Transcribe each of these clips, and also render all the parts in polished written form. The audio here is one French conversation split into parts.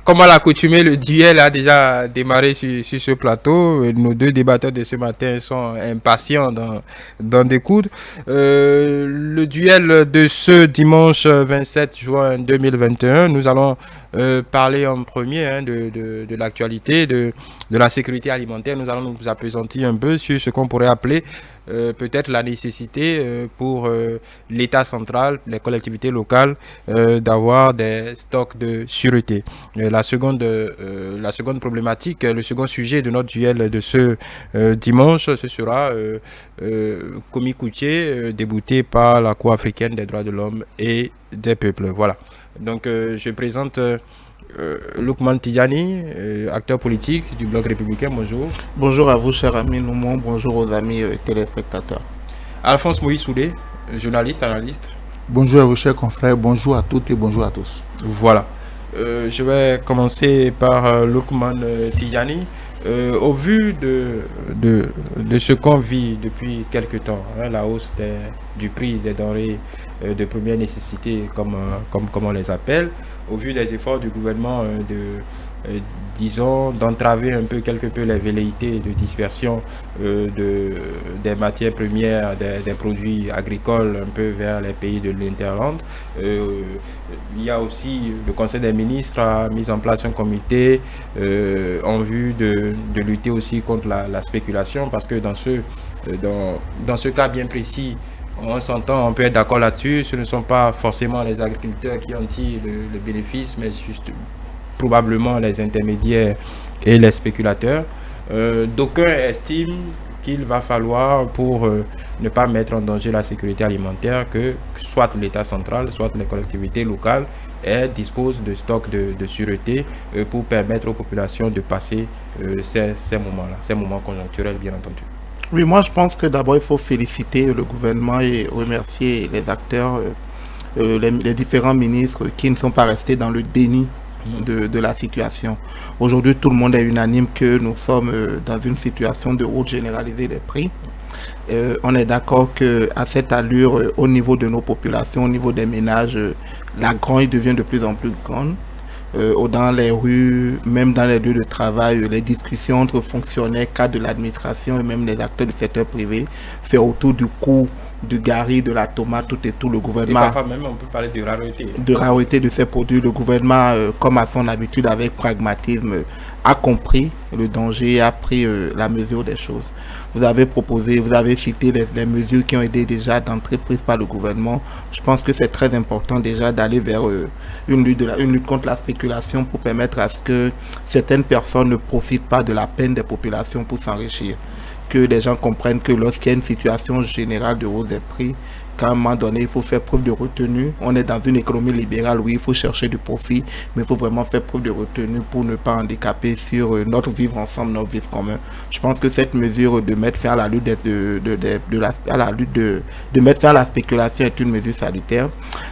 Comme à l'accoutumée, le duel a déjà démarré sur ce plateau. Nos deux débatteurs de ce matin sont impatients d'en découdre. Le duel de ce dimanche 27 juin 2021, nous allons parler en premier de l'actualité, de la sécurité alimentaire. Nous allons nous appesantir un peu sur ce qu'on pourrait appeler peut-être la nécessité pour l'État central, les collectivités locales, d'avoir des stocks de sûreté. La seconde problématique, le second sujet de notre duel de ce dimanche, ce sera Komi Koutié, débouté par la Cour africaine des droits de l'homme et des peuples. Voilà. Donc je présente Lukman Tidjani, acteur politique du Bloc républicain. Bonjour. Bonjour à vous, cher ami Noumon. Bonjour aux amis téléspectateurs. Alphonse Moïse Soudé, journaliste, analyste. Bonjour à vous, chers confrères. Bonjour à toutes et bonjour à tous. Voilà. Je vais commencer par Lukman Tidjani. Au vu de ce qu'on vit depuis quelque temps, la hausse du prix des denrées de première nécessité, comme on les appelle, au vu des efforts du gouvernement disons, d'entraver un peu quelque peu les velléités de dispersion des matières premières, des produits agricoles un peu vers les pays de l'Interland. Il y a aussi le Conseil des ministres a mis en place un comité en vue de lutter aussi contre la spéculation, parce que dans ce cas bien précis, on s'entend, on peut être d'accord là-dessus, ce ne sont pas forcément les agriculteurs qui en tirent le bénéfice, mais juste probablement les intermédiaires et les spéculateurs. D'aucuns estiment qu'il va falloir, pour ne pas mettre en danger la sécurité alimentaire, que soit l'État central, soit les collectivités locales disposent de stocks de sûreté pour permettre aux populations de passer ces moments-là, ces moments conjoncturels bien entendu. Oui, moi je pense que d'abord il faut féliciter le gouvernement et remercier les acteurs, les différents ministres qui ne sont pas restés dans le déni de la situation. Aujourd'hui, tout le monde est unanime que nous sommes dans une situation de hausse généralisée des prix. On est d'accord qu'à cette allure, au niveau de nos populations, au niveau des ménages, la grogne devient de plus en plus grande. Dans les rues, même dans les lieux de travail, les discussions entre fonctionnaires, cadres de l'administration et même les acteurs du secteur privé, c'est autour du coût du gari, de la tomate, tout et tout. Le gouvernement, et parfois même on peut parler de rareté. De rareté de ces produits. Le gouvernement, comme à son habitude, avec pragmatisme, a compris le danger et a pris la mesure des choses. Vous avez proposé, vous avez cité les mesures qui ont été déjà d'entrée prises par le gouvernement. Je pense que c'est très important déjà d'aller vers une lutte contre la spéculation pour permettre à ce que certaines personnes ne profitent pas de la peine des populations pour s'enrichir. Que les gens comprennent que lorsqu'il y a une situation générale de hausse des prix, qu'à un moment donné, il faut faire preuve de retenue. On est dans une économie libérale, oui, il faut chercher du profit, mais il faut vraiment faire preuve de retenue pour ne pas handicaper sur notre vivre ensemble, notre vivre commun. Je pense que cette mesure de mettre fin à la lutte de mettre fin à la spéculation est une mesure salutaire.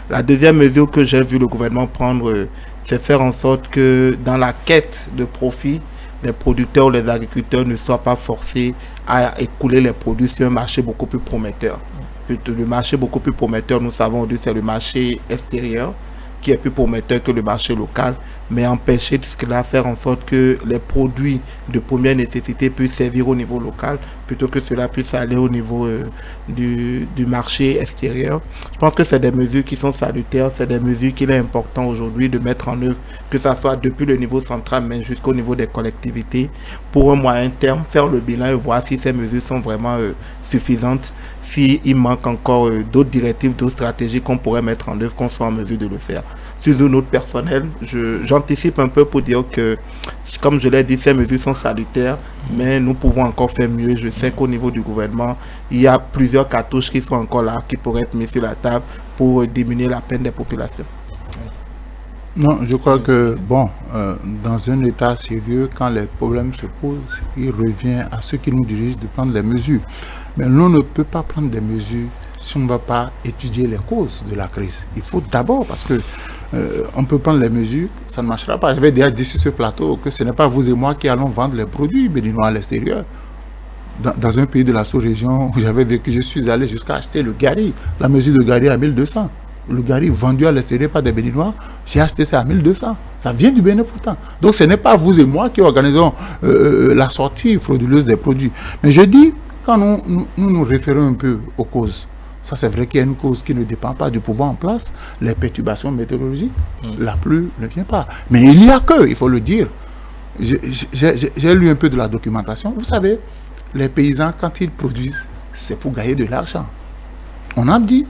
La deuxième mesure que j'ai vu le gouvernement prendre, c'est faire en sorte que dans la quête de profit, les producteurs ou les agriculteurs ne soient pas forcés à écouler les produits sur un marché beaucoup plus prometteur. Le marché beaucoup plus prometteur, nous savons aujourd'hui, c'est le marché extérieur qui est plus prometteur que le marché local, mais empêcher de cela, faire en sorte que les produits de première nécessité puissent servir au niveau local plutôt que cela puisse aller au niveau du marché extérieur. Je pense que c'est des mesures qui sont salutaires, c'est des mesures qu'il est important aujourd'hui de mettre en œuvre, que ce soit depuis le niveau central mais jusqu'au niveau des collectivités, pour un moyen terme, faire le bilan et voir si ces mesures sont vraiment suffisantes, s'il manque encore d'autres directives, d'autres stratégies qu'on pourrait mettre en œuvre, qu'on soit en mesure de le faire. Sur une autre personnelle, j'anticipe un peu pour dire que, comme je l'ai dit, ces mesures sont salutaires, mais nous pouvons encore faire mieux. Je sais qu'au niveau du gouvernement, il y a plusieurs cartouches qui sont encore là, qui pourraient être mises sur la table pour diminuer la peine des populations. Non, je crois que, dans un état sérieux, quand les problèmes se posent, il revient à ceux qui nous dirigent de prendre les mesures. Mais l'on ne peut pas prendre des mesures si on ne va pas étudier les causes de la crise. Il faut d'abord, parce que on peut prendre les mesures, ça ne marchera pas. J'avais déjà dit sur ce plateau que ce n'est pas vous et moi qui allons vendre les produits béninois à l'extérieur. Dans un pays de la sous-région où j'avais vécu, je suis allé jusqu'à acheter le gari, la mesure de gari à 1200. le gari vendu à l'extérieur par des Béninois, j'ai acheté ça à 1200. Ça vient du Bénin pourtant. Donc ce n'est pas vous et moi qui organisons la sortie frauduleuse des produits. Mais je dis, quand nous référons un peu aux causes, ça c'est vrai qu'il y a une cause qui ne dépend pas du pouvoir en place, les perturbations météorologiques, la pluie ne vient pas. Mais il y a que, il faut le dire, j'ai lu un peu de la documentation. Vous savez, les paysans, quand ils produisent, c'est pour gagner de l'argent. On a dit,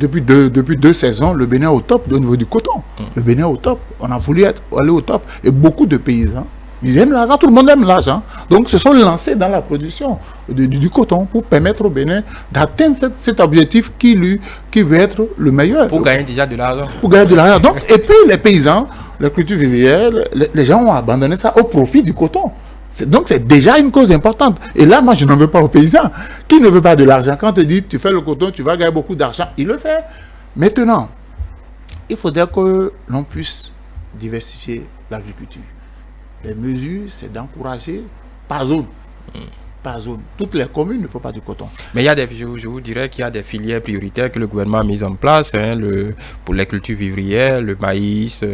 depuis deux saisons, le Bénin est au top au niveau du coton. Le Bénin est au top. On a voulu aller au top. Et beaucoup de paysans, ils aiment l'argent, tout le monde aime l'argent. Donc, se sont lancés dans la production du coton pour permettre au Bénin d'atteindre cet objectif qui veut être le meilleur. Pour gagner déjà de l'argent. Pour gagner de l'argent. Donc, et puis, les paysans, les cultures vivrières, les gens ont abandonné ça au profit du coton. Donc, c'est déjà une cause importante. Et là, moi, je n'en veux pas aux paysans. Qui ne veut pas de l'argent? Quand on te dit, tu fais le coton, tu vas gagner beaucoup d'argent, il le fait. Maintenant, il faudrait que l'on puisse diversifier l'agriculture. Les mesures, c'est d'encourager par zone. Par zone. Toutes les communes ne font pas du coton. Mais il y a je vous dirais qu'il y a des filières prioritaires que le gouvernement a mises en place pour les cultures vivrières, le maïs,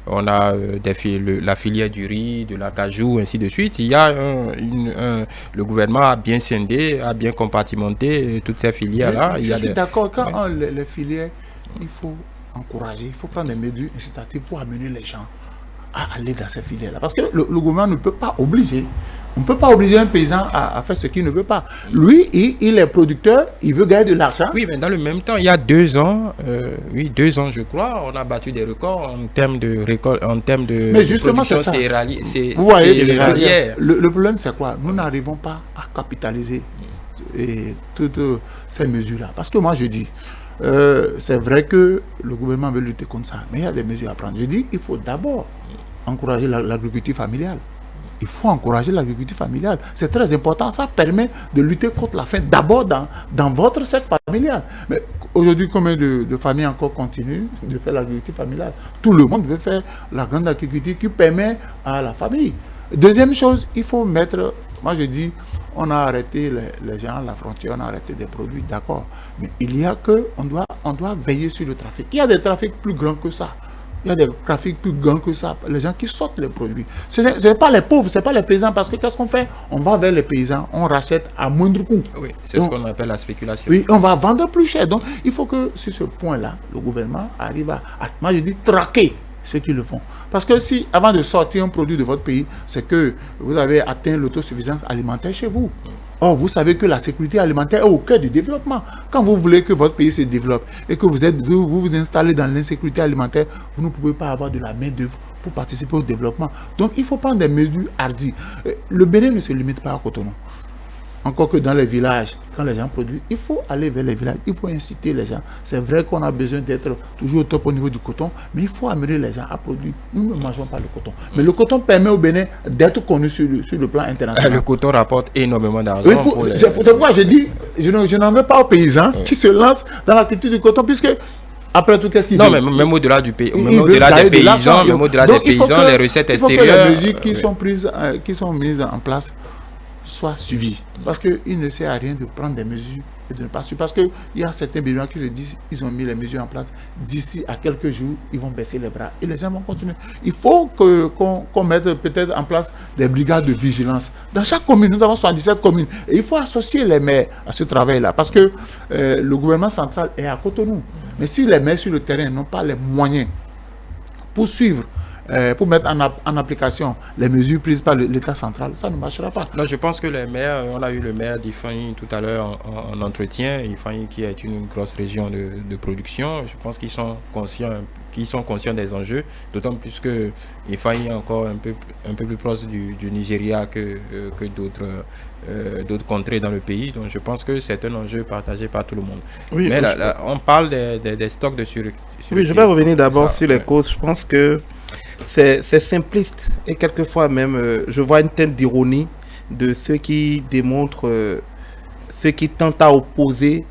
on a la filière du riz, de l'acajou, ainsi de suite. Il y a le gouvernement a bien scindé, a bien compartimenté toutes ces filières-là. Je suis d'accord. Quand les filières, il faut encourager, il faut prendre des mesures incitatives pour amener les gens à aller dans ces filières-là. Parce que le gouvernement ne peut pas obliger. On ne peut pas obliger un paysan à faire ce qu'il ne veut pas. Lui, il est producteur, il veut gagner de l'argent. Oui, mais dans le même temps, il y a 2 ans, 2 ans je crois, on a battu des records en termes de récolte, en termes de mais justement, c'est ça. Vous voyez, le problème, c'est quoi? Nous n'arrivons pas à capitaliser toutes ces mesures-là. Parce que moi, je dis, c'est vrai que le gouvernement veut lutter contre ça, mais il y a des mesures à prendre. Je dis, il faut d'abord encourager l'agriculture familiale. Il faut encourager l'agriculture familiale. C'est très important. Ça permet de lutter contre la faim d'abord dans votre cercle familial. Mais aujourd'hui, combien de familles encore continuent de faire l'agriculture familiale? Tout le monde veut faire la grande agriculture qui permet à la famille. Deuxième chose, il faut mettre... Moi, je dis, on a arrêté les gens à la frontière, on a arrêté des produits, d'accord. Mais il y a que... On doit veiller sur le trafic. Il y a des trafics plus grands que ça. Il y a des trafics plus grands que ça. Les gens qui sortent les produits. Ce n'est pas les pauvres, ce n'est pas les paysans. Parce que qu'est-ce qu'on fait? On va vers les paysans, on rachète à moindre coût. Oui, c'est ce qu'on appelle la spéculation. Oui, on va vendre plus cher. Donc, il faut que sur ce point-là, le gouvernement arrive à moi je dis, traquer ceux qui le font. Parce que si, avant de sortir un produit de votre pays, c'est que vous avez atteint l'autosuffisance alimentaire chez vous. Or, vous savez que la sécurité alimentaire est au cœur du développement. Quand vous voulez que votre pays se développe et que vous installez dans l'insécurité alimentaire, vous ne pouvez pas avoir de la main-d'œuvre pour participer au développement. Donc, il faut prendre des mesures hardies. Le Bénin ne se limite pas à Cotonou. Encore que dans les villages, quand les gens produisent, il faut aller vers les villages, il faut inciter les gens. C'est vrai qu'on a besoin d'être toujours au top au niveau du coton, mais il faut amener les gens à produire. Nous ne mangeons pas le coton. Mais le coton permet au Bénin d'être connu sur le plan international. Le coton rapporte énormément d'argent. Oui, c'est pourquoi je dis, je n'en veux pas aux paysans qui se lancent dans la culture du coton, puisque après tout, qu'est-ce qu'ils veulent? Non, mais même au-delà du pays, même au-delà des paysans, les recettes extérieures. Il faut que les mesures qui sont mises en place soit suivi. Parce qu'il ne sert à rien de prendre des mesures et de ne pas suivre. Parce qu'il y a certains Béninois qui se disent ils ont mis les mesures en place. D'ici à quelques jours, ils vont baisser les bras. Et les gens vont continuer. Il faut qu'on mette peut-être en place des brigades de vigilance. Dans chaque commune, nous avons 77 communes. Et il faut associer les maires à ce travail-là. Parce que le gouvernement central est à Cotonou. Mais si les maires sur le terrain n'ont pas les moyens pour suivre, pour mettre en application les mesures prises par l'État central, ça ne marchera pas. Non, je pense que les maires, on a eu le maire d'Ifani tout à l'heure en entretien, Ifani qui est une grosse région de production, je pense qu'ils sont conscients des enjeux, d'autant plus que Ifani est encore un peu plus proche du Nigeria que d'autres contrées dans le pays, donc je pense que c'est un enjeu partagé par tout le monde. Oui, mais là, on parle des stocks de sûreté. Oui, je vais revenir d'abord sur les causes. Je pense que c'est simpliste et quelquefois même je vois une teinte d'ironie de ceux qui démontrent, ceux qui tentent à opposer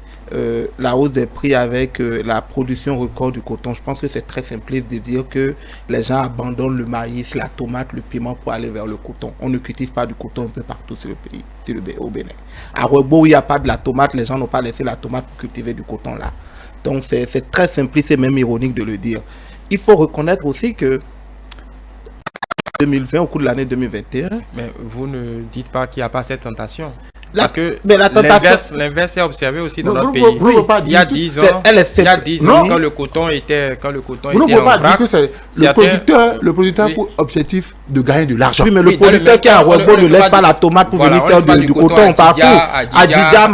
la hausse des prix avec la production record du coton. Je pense que c'est très simpliste de dire que les gens abandonnent le maïs, la tomate, le piment pour aller vers le coton. On ne cultive pas du coton un peu partout sur le pays, au Bénin. À Rebo, où il n'y a pas de la tomate, les gens n'ont pas laissé la tomate pour cultiver du coton là. Donc c'est très simpliste et même ironique de le dire. Il faut reconnaître aussi que 2020, au cours de l'année 2021... Mais vous ne dites pas qu'il n'y a pas cette tentation. Parce que l'inverse est observé aussi dans notre pays. Il y a 10 ans, quand le coton était vous ne pouvez pas dire que c'est le producteur pour objectif de gagner de l'argent. Oui, mais le producteur qui a un robot ne laisse pas la tomate pour venir faire du coton partout. À Djidja,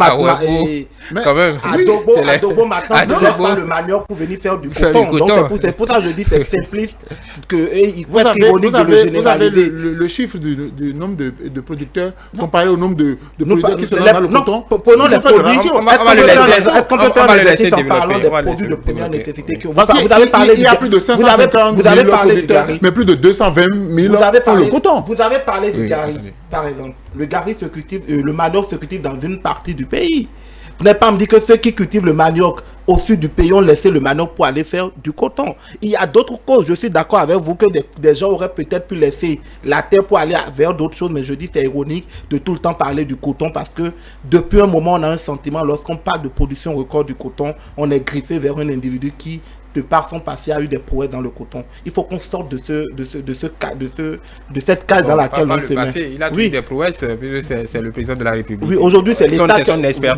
quand même. À Dobo, maintenant, ne laisse pas le manioc pour venir faire du coton. Donc c'est pour ça que je dis c'est simpliste. Il faut être ironique de le généraliser. Vous avez le chiffre du nombre de producteurs comparé au nombre de producteurs qui sont dans le coton. Prenons les produits. Est-ce qu'on peut faire des exercices en parlant des produits de première nécessité? Vous avez parlé, il y a plus de 550 000 producteurs, mais plus de 220 000 pour le coton. Vous avez parlé du gari, par exemple. Le gari se cultive, le manioc se cultive dans une partie du pays. Vous n'avez pas me dire que ceux qui cultivent le manioc au sud du pays ont laissé le manioc pour aller faire du coton. Il y a d'autres causes. Je suis d'accord avec vous que des gens auraient peut-être pu laisser la terre pour aller vers d'autres choses, mais je dis c'est ironique de tout le temps parler du coton parce que depuis un moment, on a un sentiment, lorsqu'on parle de production record du coton, on est griffé vers un individu qui, de par son passé, a eu des prouesses dans le coton. Il faut qu'on sorte de cette case dans laquelle on se met. Il a eu des prouesses, c'est le président de la République. Oui, aujourd'hui, c'est l'État.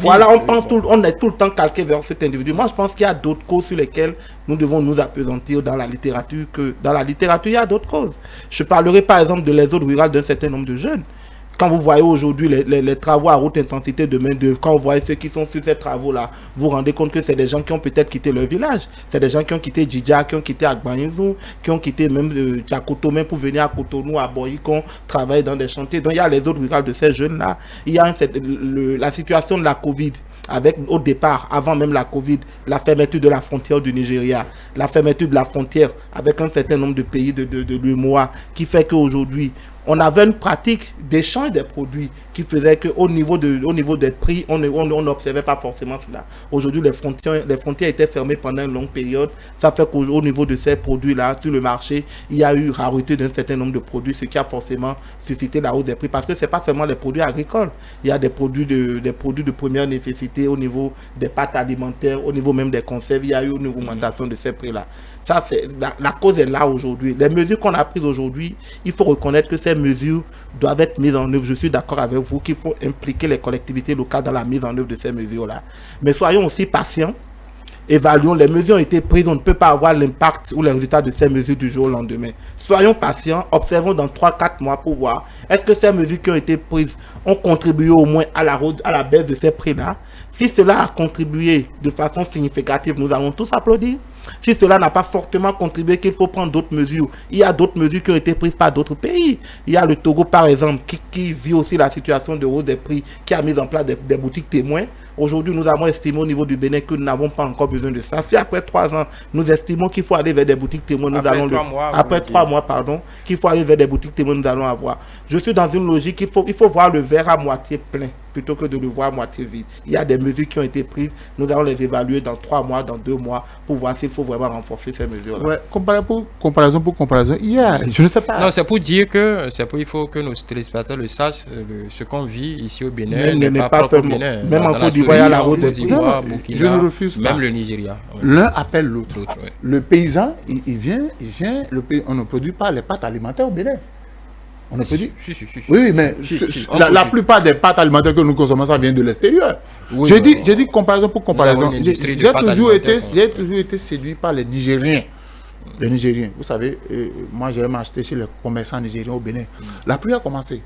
Voilà, on on est tout le temps calqué vers cet individu. Moi, je pense qu'il y a d'autres causes sur lesquelles nous devons nous appesantir dans la littérature. Dans la littérature, il y a d'autres causes. Je parlerai par exemple de l'exode rural d'un certain nombre de jeunes. Quand vous voyez aujourd'hui les travaux à haute intensité de main-d'œuvre, quand vous voyez ceux qui sont sur ces travaux-là, vous vous rendez compte que c'est des gens qui ont peut-être quitté leur village. C'est des gens qui ont quitté Djidja, qui ont quitté Agbanizou, qui ont quitté même Tchakotomé pour venir à Cotonou, à Boyikon, travailler dans des chantiers. Donc il y a les autres rurales de ces jeunes-là. Il y a la situation de la Covid. Avec au départ, avant même la Covid, la fermeture de la frontière du Nigeria, la fermeture de la frontière avec un certain nombre de pays de l'UEMOA, qui fait qu'aujourd'hui, on avait une pratique d'échange des produits qui faisait qu'au niveau des prix, on n'observait pas forcément cela. Aujourd'hui, les frontières étaient fermées pendant une longue période. Ça fait qu'au niveau de ces produits-là, sur le marché, il y a eu rareté d'un certain nombre de produits, ce qui a forcément suscité la hausse des prix. Parce que ce n'est pas seulement les produits agricoles. Il y a des produits de première nécessité au niveau des pâtes alimentaires, au niveau même des conserves. Il y a eu une augmentation de ces prix-là. Ça, la cause est là aujourd'hui. Les mesures qu'on a prises aujourd'hui, il faut reconnaître que ces mesures doivent être mises en œuvre. Je suis d'accord avec vous qu'il faut impliquer les collectivités locales dans la mise en œuvre de ces mesures-là. Mais soyons aussi patients. Évaluons, les mesures ont été prises, on ne peut pas avoir l'impact ou les résultats de ces mesures du jour au lendemain. Soyons patients, observons dans 3-4 mois pour voir est-ce que ces mesures qui ont été prises ont contribué au moins à la baisse de ces prix-là. Si cela a contribué de façon significative, nous allons tous applaudir. Si cela n'a pas fortement contribué, qu'il faut prendre d'autres mesures. Il y a d'autres mesures qui ont été prises par d'autres pays. Il y a le Togo, par exemple, qui vit aussi la situation de hausse des prix, qui a mis en place des boutiques témoins. Aujourd'hui, nous avons estimé au niveau du Bénin que nous n'avons pas encore besoin de ça. Si après 3 ans, nous estimons qu'il faut aller vers des boutiques témoins, nous allons le faire. Après 3 mois, qu'il faut aller vers des boutiques témoins, nous allons avoir. Je suis dans une logique, il faut voir le verre à moitié plein plutôt que de le voir à moitié vide. Il y a des mesures qui ont été prises, nous allons les évaluer dans 3 mois, dans 2 mois, pour voir s'il faut vraiment renforcer ces mesures-là. Ouais, comparaison, je ne sais pas. Non, c'est pour dire que il faut que nos téléspectateurs le sachent, ce qu'on vit ici au Bénin n'est pas propre au Bénin. Même en Côte d'Ivoire, il y a la route des prix. Je ne refuse pas. Même le Nigeria. L'un appelle l'autre. Le paysan, il vient, on ne produit pas les pâtes alimentaires au Bénin. On a produit. Oui, mais la plupart des pâtes alimentaires que nous consommons, ça vient de l'extérieur. Oui, j'ai dit comparaison pour comparaison. J'ai toujours été séduit par les Nigériens. Les Nigériens, vous savez, moi j'ai même acheté chez les commerçants nigériens au Bénin. La pluie a commencé.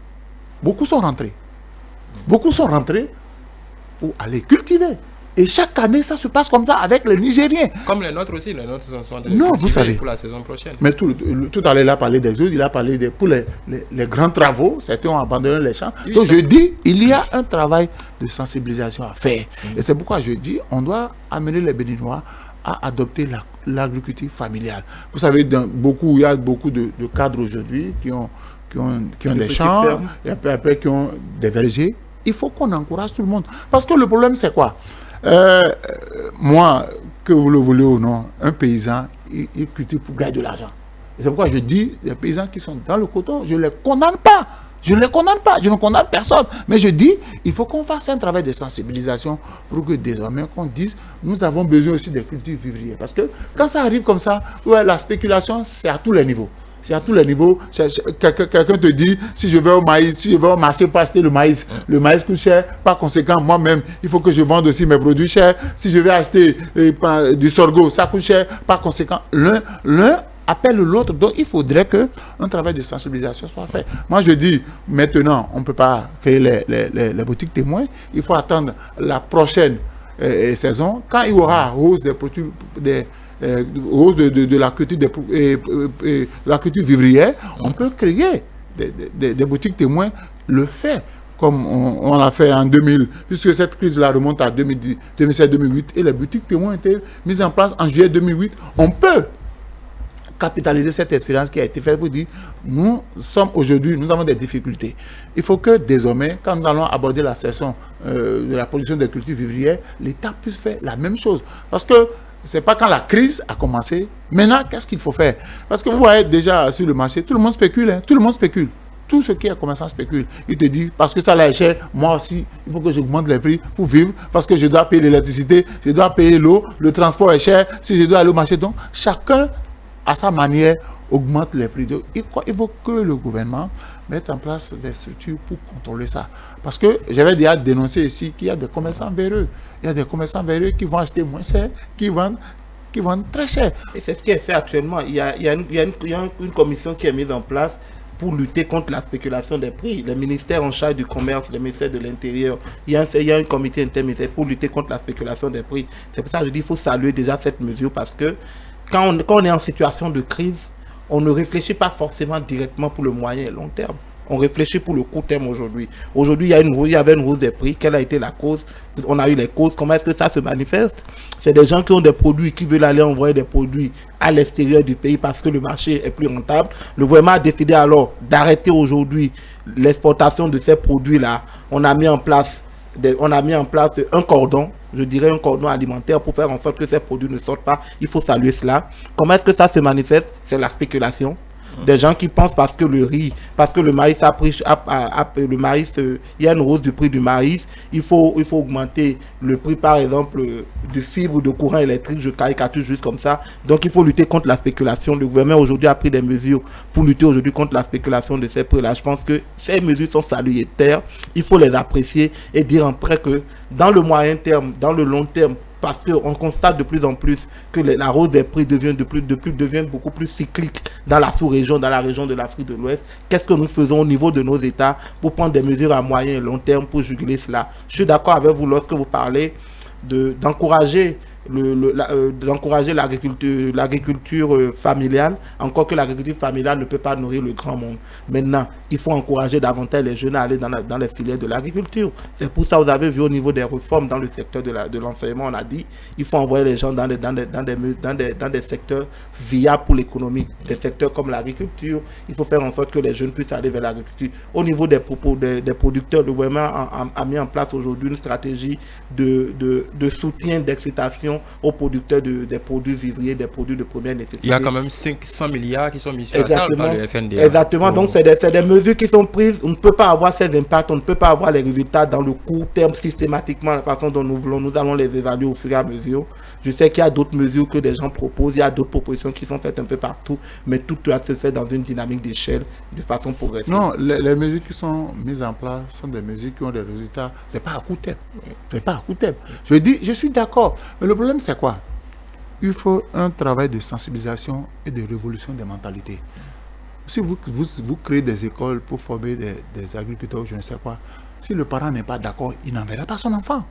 Beaucoup sont rentrés pour aller cultiver. Et chaque année, ça se passe comme ça avec les Nigériens. Comme les nôtres aussi, les nôtres sont non, vous savez, pour la saison prochaine. Mais tout à l'heure, il a parlé des autres, il a parlé pour les grands travaux, certains ont abandonné les champs. Oui, donc je dis, il y a un travail de sensibilisation à faire. Et c'est pourquoi je dis, on doit amener les Béninois à adopter l'agriculture familiale. Vous savez, il y a beaucoup de cadres aujourd'hui qui ont des champs, et après qui ont des vergers. Il faut qu'on encourage tout le monde. Parce que le problème, c'est quoi? Moi, que vous le voulez ou non, un paysan, il cultive pour gagner de l'argent. C'est pourquoi je dis, les paysans qui sont dans le coton, je ne les condamne pas. Je ne les condamne pas, je ne condamne personne. Mais je dis, il faut qu'on fasse un travail de sensibilisation pour que désormais, qu'on dise, nous avons besoin aussi des cultures vivrières. Parce que quand ça arrive comme ça, ouais, la spéculation, c'est à tous les niveaux. C'est à tous les niveaux. Quelqu'un te dit, si je vais au maïs, si je vais au marché pour acheter le maïs coûte cher. Par conséquent, moi-même, il faut que je vende aussi mes produits chers. Si je vais acheter du sorgho, ça coûte cher. Par conséquent, l'un appelle l'autre. Donc, il faudrait qu'un travail de sensibilisation soit fait. Moi, je dis, maintenant, on ne peut pas créer les boutiques témoins. Il faut attendre la prochaine saison. Quand il y aura hausse des produits, hausse de la culture, la culture vivrière, on peut créer des boutiques témoins, le fait, comme on l'a fait en 2000, puisque cette crise-là remonte à 2007-2008, et les boutiques témoins ont été mises en place en juillet 2008. On peut capitaliser cette expérience qui a été faite pour dire, nous sommes aujourd'hui, nous avons des difficultés. Il faut que désormais, quand nous allons aborder la session de la production des cultures vivrières, l'État puisse faire la même chose. Parce que c'est pas quand la crise a commencé. Maintenant, qu'est-ce qu'il faut faire? Parce que vous voyez déjà sur le marché, tout le monde spécule. Tout le monde spécule. Tout ce qui est commerçant spécule. Il te dit, parce que ça là est cher, moi aussi, il faut que j'augmente les prix pour vivre, parce que je dois payer l'électricité, je dois payer l'eau, le transport est cher, si je dois aller au marché. Donc, chacun, à sa manière, augmente les prix. Donc, il faut que le gouvernement mette en place des structures pour contrôler ça. Parce que j'avais déjà dénoncé ici qu'il y a des commerçants véreux. Il y a des commerçants véreux qui vont acheter moins cher, qui vendent très cher. Et c'est ce qui est fait actuellement. Il y a une commission qui est mise en place pour lutter contre la spéculation des prix. Le ministère en charge du commerce, le ministère de l'Intérieur, il y a un comité interministériel pour lutter contre la spéculation des prix. C'est pour ça que je dis qu'il faut saluer déjà cette mesure, parce que quand on est en situation de crise, on ne réfléchit pas forcément directement pour le moyen et long terme. On réfléchit pour le court terme aujourd'hui. Aujourd'hui, il y avait une hausse des prix. Quelle a été la cause? On a eu les causes. Comment est-ce que ça se manifeste? C'est des gens qui ont des produits, qui veulent aller envoyer des produits à l'extérieur du pays parce que le marché est plus rentable. Le gouvernement a décidé alors d'arrêter aujourd'hui l'exportation de ces produits-là. On a mis en place un cordon, je dirais un cordon alimentaire pour faire en sorte que ces produits ne sortent pas. Il faut saluer cela. Comment est-ce que ça se manifeste? C'est la spéculation. Des gens qui pensent parce que le maïs a pris, il y a une hausse du prix du maïs, il faut augmenter le prix, par exemple, du fibre de courant électrique, je caricature juste comme ça. Donc il faut lutter contre la spéculation. Le gouvernement aujourd'hui a pris des mesures pour lutter aujourd'hui contre la spéculation de ces prix-là. Je pense que ces mesures sont salutaires, il faut les apprécier et dire après que dans le moyen terme, dans le long terme, parce qu'on constate de plus en plus que la hausse des prix devient beaucoup plus cyclique dans la sous-région, dans la région de l'Afrique de l'Ouest. Qu'est-ce que nous faisons au niveau de nos États pour prendre des mesures à moyen et long terme pour juguler cela? Je suis d'accord avec vous lorsque vous parlez d'encourager l'agriculture familiale, encore que l'agriculture familiale ne peut pas nourrir le grand monde. Maintenant, il faut encourager davantage les jeunes à aller dans les filières de l'agriculture. C'est pour ça que vous avez vu au niveau des réformes dans le secteur de l'enseignement, on a dit il faut envoyer les gens dans des secteurs viables pour l'économie, des secteurs comme l'agriculture. Il faut faire en sorte que les jeunes puissent aller vers l'agriculture. Au niveau des producteurs, le gouvernement a mis en place aujourd'hui une stratégie de soutien, d'excitation aux producteurs des produits vivriers, des produits de première nécessité. Il y a quand même 500 milliards qui sont mis sur la table par le FNDA. Exactement, donc c'est des mesures qui sont prises. On ne peut pas avoir ces impacts, on ne peut pas avoir les résultats dans le court terme systématiquement, la façon dont nous allons les évaluer au fur et à mesure. Je sais qu'il y a d'autres mesures que des gens proposent, il y a d'autres propositions qui sont faites un peu partout, mais tout doit se faire dans une dynamique d'échelle, de façon progressive. Non, les mesures qui sont mises en place sont des mesures qui ont des résultats. C'est pas à court terme. C'est pas à court terme. Je dis, je suis d'accord. Mais le problème, c'est quoi? Il faut un travail de sensibilisation et de révolution des mentalités. Si vous créez des écoles pour former des agriculteurs, je ne sais quoi, si le parent n'est pas d'accord, il n'enverra pas son enfant.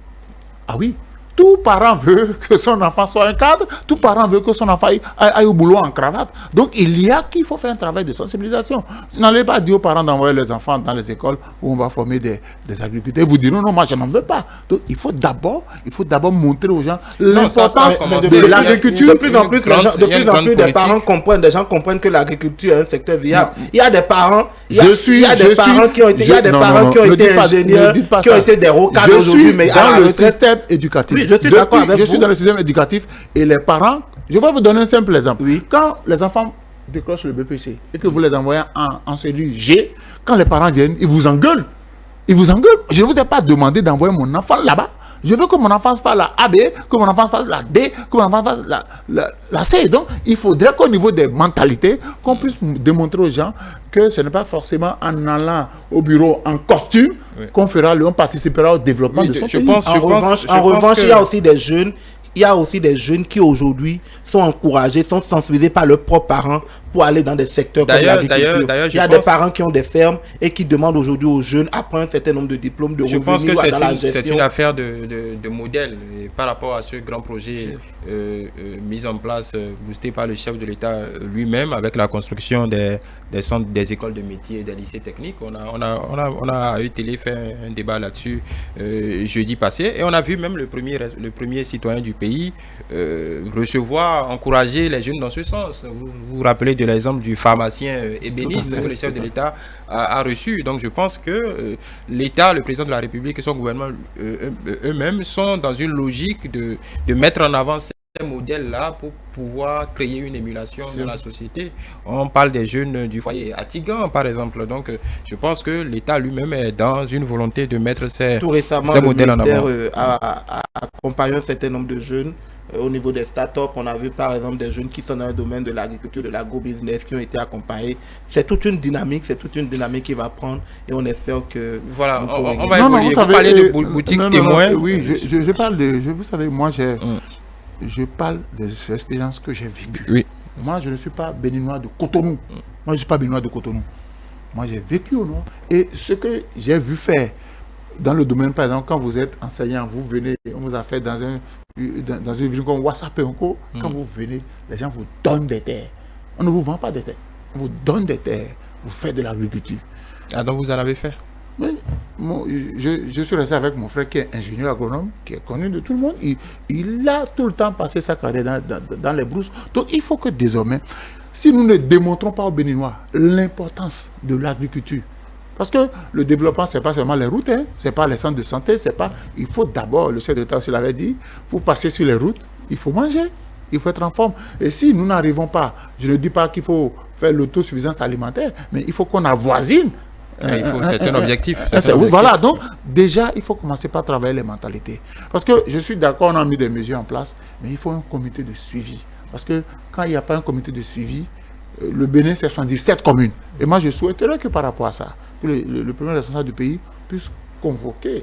Ah oui, tout parent veut que son enfant soit un cadre, tout parent veut que son enfant aille au boulot en cravate. Donc qu'il faut faire un travail de sensibilisation. Vous n'allez pas dire aux parents d'envoyer les enfants dans les écoles où on va former des agriculteurs. Ils vous diront non, moi je n'en veux pas. Donc il faut d'abord montrer aux gens l'importance de l'agriculture. De plus en plus, des parents comprennent, des gens comprennent que l'agriculture est un secteur viable. Non. Il y a des parents, il y a des parents qui ont été ingénieurs, qui ont été des rocades aujourd'hui, mais dans le système éducatif. Oui, je suis d'accord avec vous. Je suis dans le système éducatif et les parents, je vais vous donner un simple exemple. Oui. Quand les enfants décrochent le BPC et que vous les envoyez en cellule G, quand les parents viennent, ils vous engueulent. Ils vous engueulent. Je ne vous ai pas demandé d'envoyer mon enfant là-bas. Je veux que mon enfant fasse la A, B, que mon enfant fasse la D, que mon enfant fasse la C. Donc, il faudrait qu'au niveau des mentalités, qu'on puisse démontrer aux gens que ce n'est pas forcément en allant au bureau en costume qu'on participera au développement de son pays. En revanche, il y a aussi des jeunes. Il y a aussi des jeunes qui aujourd'hui sont encouragés, sont sensibilisés par leurs propres parents pour aller dans des secteurs comme l'agriculture. Il y a des parents qui ont des fermes et qui demandent aujourd'hui aux jeunes, après un certain nombre de diplômes, de revenir dans la gestion. C'est une affaire de modèle et par rapport à ce grand projet mis en place, boosté par le chef de l'État lui-même avec la construction des centres, des écoles de métiers et des lycées techniques. On a à ETélé fait un débat là-dessus jeudi passé et on a vu même le premier citoyen du pays recevoir, encourager les jeunes dans ce sens. Vous vous rappelez de l'exemple du pharmacien ébéniste que le chef de l'État a reçu. Donc je pense que l'État, le président de la République et son gouvernement eux-mêmes sont dans une logique de mettre en avant ces modèles-là pour pouvoir créer une émulation dans la société. On parle des jeunes du foyer à Tigan, par exemple. Donc je pense que l'État lui-même est dans une volonté de mettre ces modèles en avant. A accompagné un certain nombre de jeunes au niveau des startups. On a vu par exemple des jeunes qui sont dans le domaine de l'agriculture, de l'agro-business, qui ont été accompagnés. C'est toute une dynamique qui va prendre et on espère que... Voilà, on va évoluer. Vous parlez de boutique témoin. Oui, je parle de... Vous savez, moi je parle des expériences que j'ai vécues. Oui. Moi, je ne suis pas béninois de Cotonou. Moi, je ne suis pas béninois de Cotonou. Moi, j'ai vécu au nord. Et ce que j'ai vu faire dans le domaine, par exemple, quand vous êtes enseignant, vous venez, on vous a fait dans une ville comme WhatsApp, quand vous venez, les gens vous donnent des terres. On ne vous vend pas des terres. On vous donne des terres. Vous faites de l'agriculture. Ah, donc vous en avez fait? Oui. Je suis resté avec mon frère qui est ingénieur agronome, qui est connu de tout le monde. Il a tout le temps passé sa carrière dans les brousses. Donc il faut que désormais, si nous ne démontrons pas aux Béninois l'importance de l'agriculture, parce que le développement, ce n'est pas seulement les routes, ce n'est pas les centres de santé, c'est pas... Il faut d'abord, le chef de l'État aussi l'avait dit, pour passer sur les routes, il faut manger, il faut être en forme. Et si nous n'arrivons pas, je ne dis pas qu'il faut faire l'autosuffisance alimentaire, mais il faut qu'on avoisine. C'est un objectif. Voilà, donc déjà, il faut commencer par travailler les mentalités. Parce que je suis d'accord, on a mis des mesures en place, mais il faut un comité de suivi. Parce que quand il n'y a pas un comité de suivi, le Bénin, c'est 77 communes. Et moi, je souhaiterais que par rapport à ça, que le premier responsable du pays puisse convoquer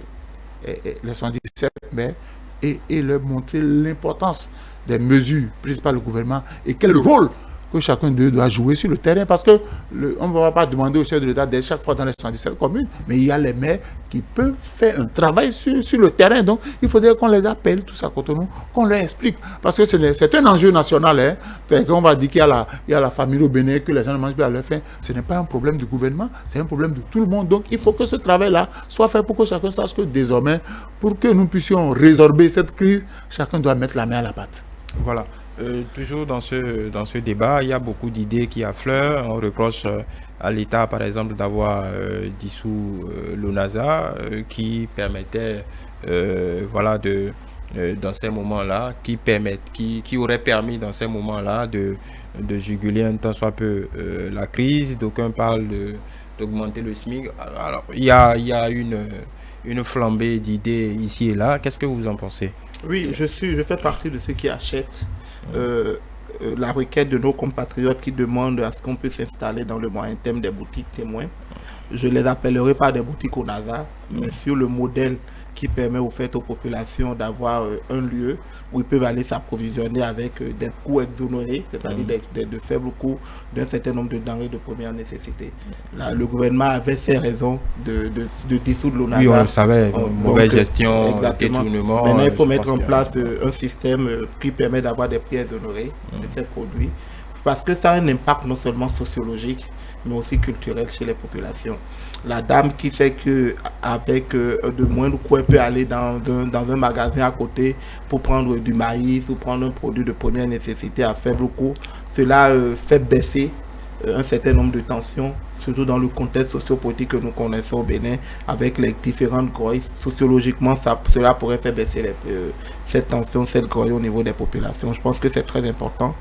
les 77 maires et leur montrer l'importance des mesures prises par le gouvernement et quel rôle que chacun d'eux doit jouer sur le terrain. Parce que on ne va pas demander au chef de l'État d'être chaque fois dans les 77 communes, mais il y a les maires qui peuvent faire un travail sur le terrain. Donc, il faudrait qu'on les appelle, tous à Cotonou, qu'on leur explique. Parce que c'est un enjeu national. On va dire qu'il y a la famille au Bénin, que les gens ne mangent pas à leur faim. Ce n'est pas un problème du gouvernement, c'est un problème de tout le monde. Donc, il faut que ce travail-là soit fait pour que chacun sache que désormais, pour que nous puissions résorber cette crise, chacun doit mettre la main à la pâte. Voilà. Toujours dans ce débat, il y a beaucoup d'idées qui affleurent. On reproche à l'État, par exemple, d'avoir dissous l'ONASA, qui permettait, dans ces moments-là, qui aurait permis dans ces moments-là de juguler un tant soit peu la crise. D'aucuns parlent d'augmenter le SMIC. Alors, il y a une flambée d'idées ici et là. Qu'est-ce que vous en pensez? Oui, je fais partie de ceux qui achètent la requête de nos compatriotes qui demandent à ce qu'on puisse s'installer dans le moyen terme des boutiques témoins. Je les appellerai pas des boutiques ONASA, mais sur le modèle qui permet aux populations d'avoir un lieu où ils peuvent aller s'approvisionner avec des coûts exonérés, c'est-à-dire de faibles coûts d'un certain nombre de denrées de première nécessité. Là, le gouvernement avait ses raisons de dissoudre l'ONASA. Oui, on le savait, mauvaise gestion, détournement. Maintenant, il faut mettre en place un système qui permet d'avoir des prix exonérés de ces produits, parce que ça a un impact non seulement sociologique, mais aussi culturel chez les populations. La dame qui fait que avec de moindres coûts, elle peut aller dans un magasin à côté pour prendre du maïs ou prendre un produit de première nécessité à faible coût. Cela fait baisser un certain nombre de tensions surtout dans le contexte sociopolitique que nous connaissons au Bénin, avec les différentes grouilles. Sociologiquement, cela pourrait faire baisser cette tension, cette grouille au niveau des populations. Je pense que c'est très important.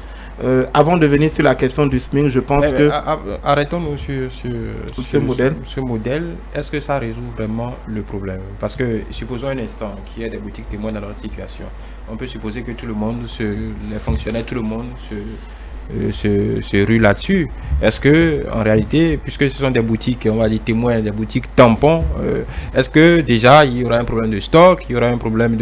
Avant de venir sur la question du SMIC, je pense que... Arrêtons-nous sur ce modèle. Est-ce que ça résout vraiment le problème? Parce que, supposons un instant qu'il y a des boutiques témoins dans notre situation. On peut supposer que tout le monde, les fonctionnaires, tout le monde se rue là-dessus. Est-ce que, en réalité, puisque ce sont des boutiques, on va dire témoins, des boutiques tampons, est-ce que déjà il y aura un problème de stock, il y aura un problème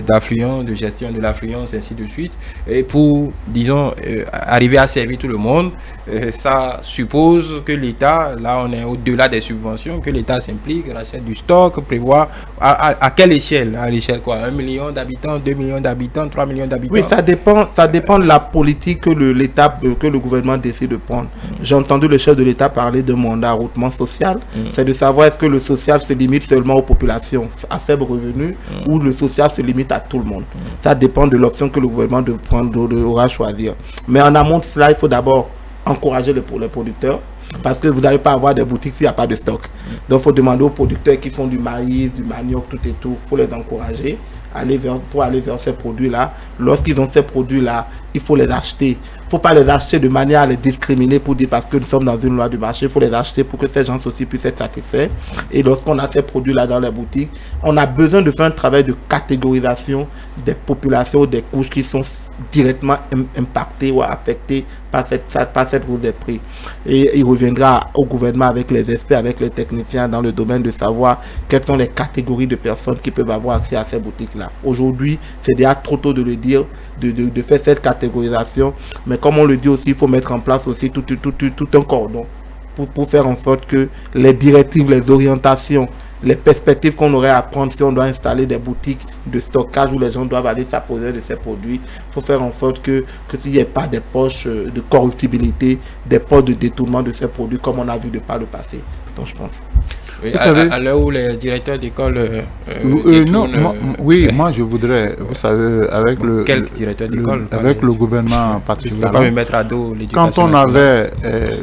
d'affluence, de gestion de l'affluence, ainsi de suite, et pour, disons, arriver à servir tout le monde, ça suppose que l'État, là on est au-delà des subventions, que l'État s'implique, rachète du stock, prévoit à quelle échelle? À l'échelle quoi? 1 million d'habitants, 2 millions d'habitants, 3 millions d'habitants? Oui, ça dépend de la politique que le gouvernement décide de prendre. J'ai entendu le chef de l'État parler de mandat-routement social. C'est de savoir est-ce que le social se limite seulement aux populations à faible revenu ou le social se limite à tout le monde. Ça dépend de l'option que le gouvernement aura choisir. Mais en amont de cela, il faut d'abord encourager les producteurs, parce que vous n'allez pas avoir des boutiques s'il n'y a pas de stock. Donc il faut demander aux producteurs qui font du maïs, du manioc, tout et tout, il faut les encourager pour aller vers ces produits-là. Lorsqu'ils ont ces produits-là, il faut les acheter. Il ne faut pas les acheter de manière à les discriminer pour dire parce que nous sommes dans une loi du marché. Il faut les acheter pour que ces gens aussi puissent être satisfaits. Et lorsqu'on a ces produits-là dans les boutiques, on a besoin de faire un travail de catégorisation des populations, des couches qui sont directement impactées ou affectées par cette hausse des prix. Et il reviendra au gouvernement avec les experts, avec les techniciens dans le domaine de savoir quelles sont les catégories de personnes qui peuvent avoir accès à ces boutiques-là. Aujourd'hui, c'est déjà trop tôt de le dire, de faire cette catégorisation, mais comme on le dit aussi, il faut mettre en place aussi tout un cordon pour faire en sorte que les directives, les orientations, les perspectives qu'on aurait à prendre si on doit installer des boutiques de stockage où les gens doivent aller s'apposer de ces produits. Il faut faire en sorte que s'il n'y ait pas des poches de corruptibilité, des poches de détournement de ces produits comme on a vu de par le passé. Donc je pense. Oui, à l'heure où les directeurs d'école moi je voudrais, vous savez, avec avec le gouvernement Patrice Talon, quand on avait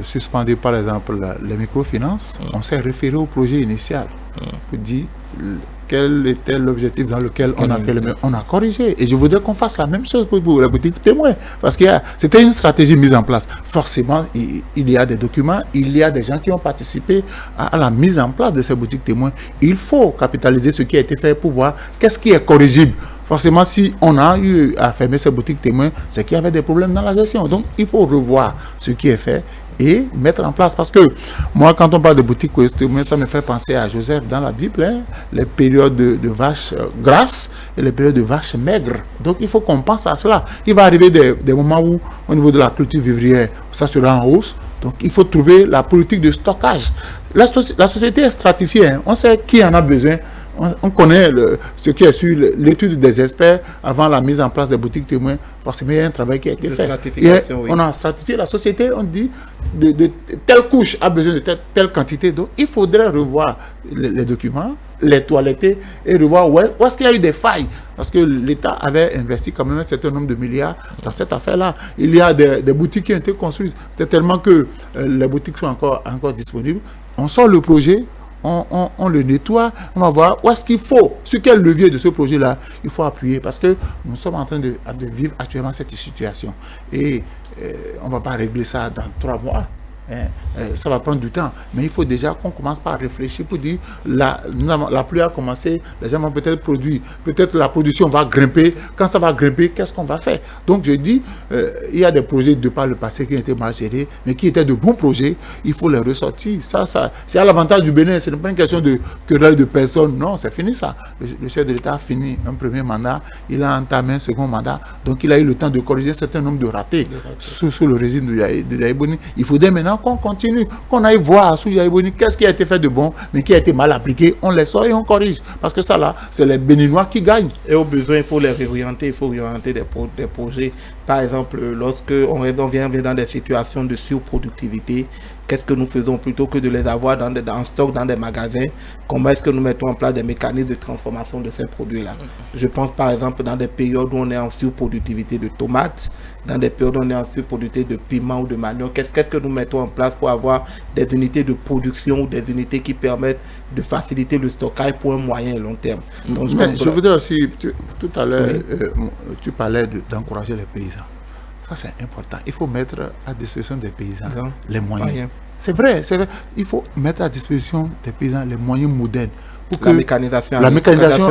suspendu par exemple les microfinances, on s'est référé au projet initial pour dire quel était l'objectif dans lequel on a corrigé. Et je voudrais qu'on fasse la même chose pour la boutique témoin. Parce que c'était une stratégie mise en place. Forcément, il y a des documents, il y a des gens qui ont participé à la mise en place de ces boutiques témoins. Il faut capitaliser ce qui a été fait pour voir qu'est-ce qui est corrigible. Forcément, si on a eu à fermer ces boutiques témoins, c'est qu'il y avait des problèmes dans la gestion. Donc, il faut revoir ce qui est fait et mettre en place. Parce que moi, quand on parle de boutique témoins, ça me fait penser à Joseph dans la Bible, les périodes de vaches grasses et les périodes de vaches maigres. Donc, il faut qu'on pense à cela. Il va arriver des moments où, au niveau de la culture vivrière, ça sera en hausse. Donc, il faut trouver la politique de stockage. La société est stratifiée. On sait qui en a besoin. On connaît ce qui est sur l'étude des experts avant la mise en place des boutiques témoins. Forcément, il y a un travail qui a été fait. On a stratifié la société, on dit de telle couche a besoin de telle quantité. Donc, il faudrait revoir les documents, les toiletter et revoir où est-ce qu'il y a eu des failles. Parce que l'État avait investi quand même un certain nombre de milliards dans cette affaire-là. Il y a des boutiques qui ont été construites. C'est tellement que les boutiques sont encore disponibles. On sort le projet. On le nettoie, on va voir où est-ce qu'il faut, sur quel levier de ce projet-là il faut appuyer, parce que nous sommes en train de vivre actuellement cette situation et on ne va pas régler ça dans 3 mois. Ça va prendre du temps, mais il faut déjà qu'on commence par réfléchir pour dire la pluie a commencé, les gens vont peut-être produire, peut-être la production va grimper. Quand ça va grimper, qu'est-ce qu'on va faire? Donc je dis, il y a des projets de par le passé qui ont été mal gérés, mais qui étaient de bons projets, il faut les ressortir. Ça c'est à l'avantage du Bénin, ce n'est pas une question de querelle de personnes, non, c'est fini ça. Le chef de l'État a fini un premier mandat, il a entamé un second mandat, donc il a eu le temps de corriger un certain nombre de ratés sous le régime de Yahya Boni. Il faudrait maintenant qu'on continue, qu'on aille voir sous Yahya Boni qu'est-ce qui a été fait de bon, mais qui a été mal appliqué, on les sort et on corrige. Parce que ça là, c'est les Béninois qui gagnent. Et au besoin, il faut les réorienter, il faut réorienter des projets. Par exemple, lorsque on vient dans des situations de surproductivité, qu'est-ce que nous faisons plutôt que de les avoir en stock dans des magasins? Comment est-ce que nous mettons en place des mécanismes de transformation de ces produits-là? Je pense par exemple dans des périodes où on est en surproductivité de tomates, dans des périodes où on est en surproductivité de piments ou de manioc, qu'est-ce que nous mettons en place pour avoir des unités de production ou des unités qui permettent de faciliter le stockage pour un moyen et long terme? Donc, je voudrais aussi, tout à l'heure, tu parlais d'encourager les paysans. Ça, c'est important. Il faut mettre à disposition des paysans les moyens. C'est vrai. Il faut mettre à disposition des paysans les moyens modernes. La mécanisation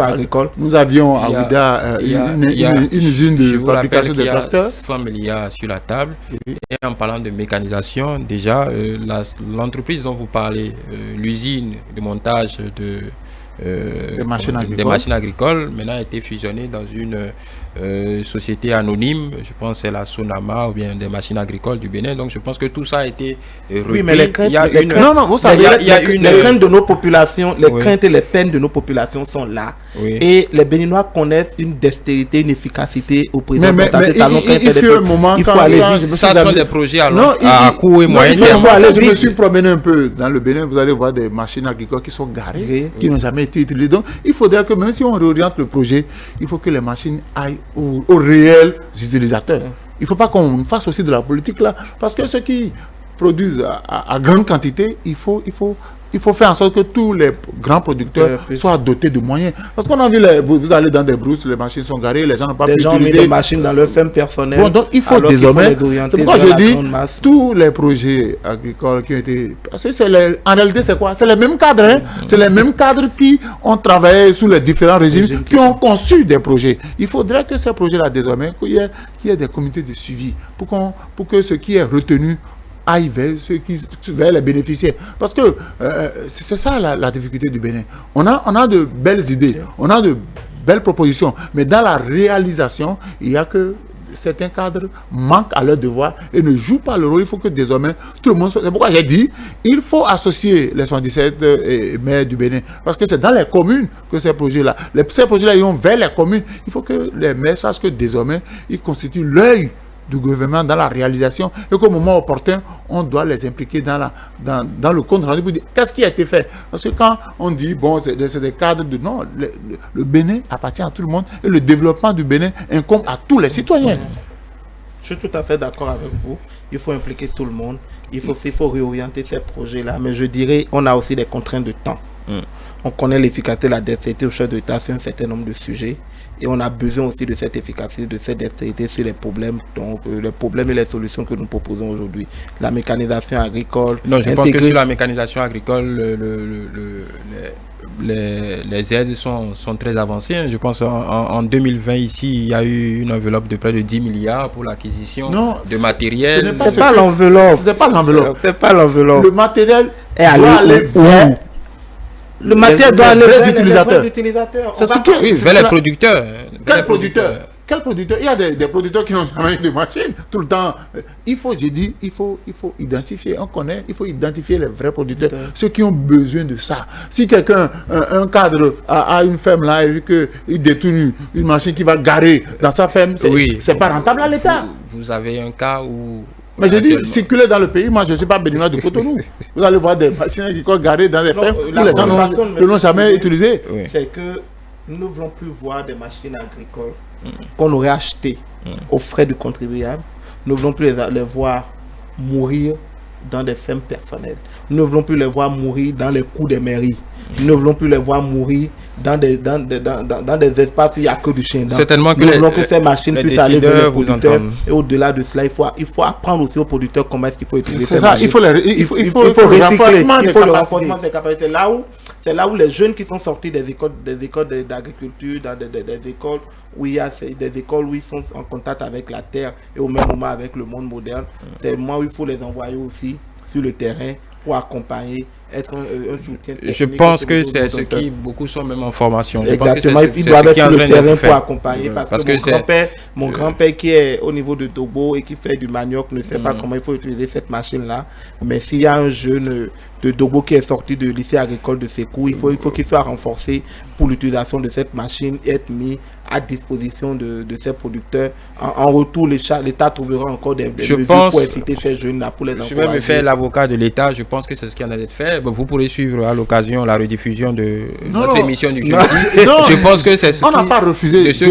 agricole. Nous avions à Ouida une usine de fabrication de tracteurs. 100 milliards sur la table. Et en parlant de mécanisation, déjà, l'entreprise dont vous parlez, l'usine de montage des machines agricoles, maintenant a été fusionnée dans une société anonyme, je pense que c'est la Sonama ou bien des machines agricoles du Bénin. Donc je pense que tout ça a été repris. Oui, mais les craintes, les craintes de nos populations, les craintes et les peines de nos populations sont là. Oui. Et les Béninois connaissent une dextérité, une efficacité au président. Il faut aller vite. Ça sont des projets à court et moyen terme. Je me suis promené un peu dans le Bénin, vous allez voir des machines agricoles qui sont garées, qui n'ont jamais été utilisées. Donc il faudrait que même si on réoriente le projet, il faut que les machines aillent aux réels utilisateurs. Il ne faut pas qu'on fasse aussi de la politique là, parce que ceux qui produisent à grande quantité, il faut faire en sorte que tous les grands producteurs soient dotés de moyens. Parce qu'on a vu, vous allez dans des brousses, les machines sont garées, les gens n'ont pas pu utiliser. Mis des machines dans leur ferme personnelle. Bon, donc il faut désormais, c'est pourquoi je dis, tous les projets agricoles qui ont été... Parce que en réalité, c'est quoi? C'est les mêmes cadres. Hein? C'est les mêmes cadres qui ont travaillé sous les différents régimes, qui ont conçu des projets. Il faudrait que ces projets-là, désormais, qu'il y ait des comités de suivi pour que ce qui est retenu aille vers les bénéficiaires. Parce que c'est ça la difficulté du Bénin. On a de belles idées, on a de belles propositions, mais dans la réalisation, il y a que certains cadres manquent à leur devoir et ne jouent pas le rôle. Il faut que désormais tout le monde soit... C'est pourquoi j'ai dit, il faut associer les 77 maires du Bénin. Parce que c'est dans les communes que ces projets-là, ils vont vers les communes. Il faut que les maires sachent que désormais, ils constituent l'œil du gouvernement dans la réalisation et qu'au moment opportun, on doit les impliquer dans le compte rendu pour dire qu'est-ce qui a été fait. Parce que quand on dit, bon, c'est des cadres de... Non, le Bénin appartient à tout le monde et le développement du Bénin incombe à tous les citoyens. Je suis tout à fait d'accord avec vous. Il faut impliquer tout le monde. Il faut réorienter ces projets-là. Mais je dirais, on a aussi des contraintes de temps. On connaît l'efficacité, la dextérité au chef de l'État sur un certain nombre de sujets. Et on a besoin aussi de cette efficacité, de cette dextérité sur les problèmes, donc les problèmes et les solutions que nous proposons aujourd'hui. La mécanisation agricole. Non, je pense que sur la mécanisation agricole, les aides sont très avancées. Je pense en 2020 ici, il y a eu une enveloppe de près de 10 milliards pour l'acquisition de matériel. Ce n'est pas l'enveloppe. C'est pas l'enveloppe. C'est pas l'enveloppe. Le matériel est allé où? Le matériel doit aller vers les utilisateurs. C'est ce que vers les producteurs. Quel producteur? Il y a des producteurs qui n'ont jamais eu de machine tout le temps. Il faut identifier. On connaît. Il faut identifier les vrais producteurs, ceux qui ont besoin de ça. Si quelqu'un, un cadre a une ferme là et vu qu'il détourne une machine qui va garer dans sa ferme, c'est pas rentable à l'État. Vous avez un cas où... Mais je dis, circuler dans le pays, moi je ne suis pas béninois de Cotonou. Vous allez voir des machines agricoles garées dans les fermes où les gens ne l'ont jamais utilisé. C'est que nous ne voulons plus voir des machines agricoles qu'on aurait achetées aux frais du contribuable. Nous ne voulons plus les voir mourir dans des fermes personnelles. Nous ne voulons plus les voir mourir dans les cours des mairies. Nous ne voulons plus les voir mourir dans des espaces où il n'y a que du chien. Certainement que nous voulons que ces machines puissent aller vers les producteurs. Et au-delà de cela, il faut apprendre aussi aux producteurs comment est-ce qu'il faut utiliser ces machines. Il faut le renforcement des capacités. C'est là où les jeunes qui sont sortis des écoles d'agriculture, dans des écoles où il y a des écoles où ils sont en contact avec la terre et au même moment avec le monde moderne, c'est moi où il faut les envoyer aussi sur le terrain pour accompagner, être un soutien technique. Je pense que c'est ce qui, beaucoup sont même en formation. Exactement, il doit être sur le terrain pour accompagner, parce que mon grand-père qui est au niveau de Togo et qui fait du manioc ne sait pas comment il faut utiliser cette machine-là. Mais s'il y a un jeune Dogo qui est sorti du lycée agricole de Sékou. Il faut qu'il soit renforcé pour l'utilisation de cette machine et être mis à disposition de ces producteurs. En retour, l'État trouvera encore des mesures pour inciter ces jeunes-là, pour les encourager. Je vais me faire l'avocat de l'État. Je pense que c'est ce qui en a d'être fait. Vous pourrez suivre à l'occasion la rediffusion de notre émission du jeudi. Je pense que c'est ce on n'a pas refusé de ce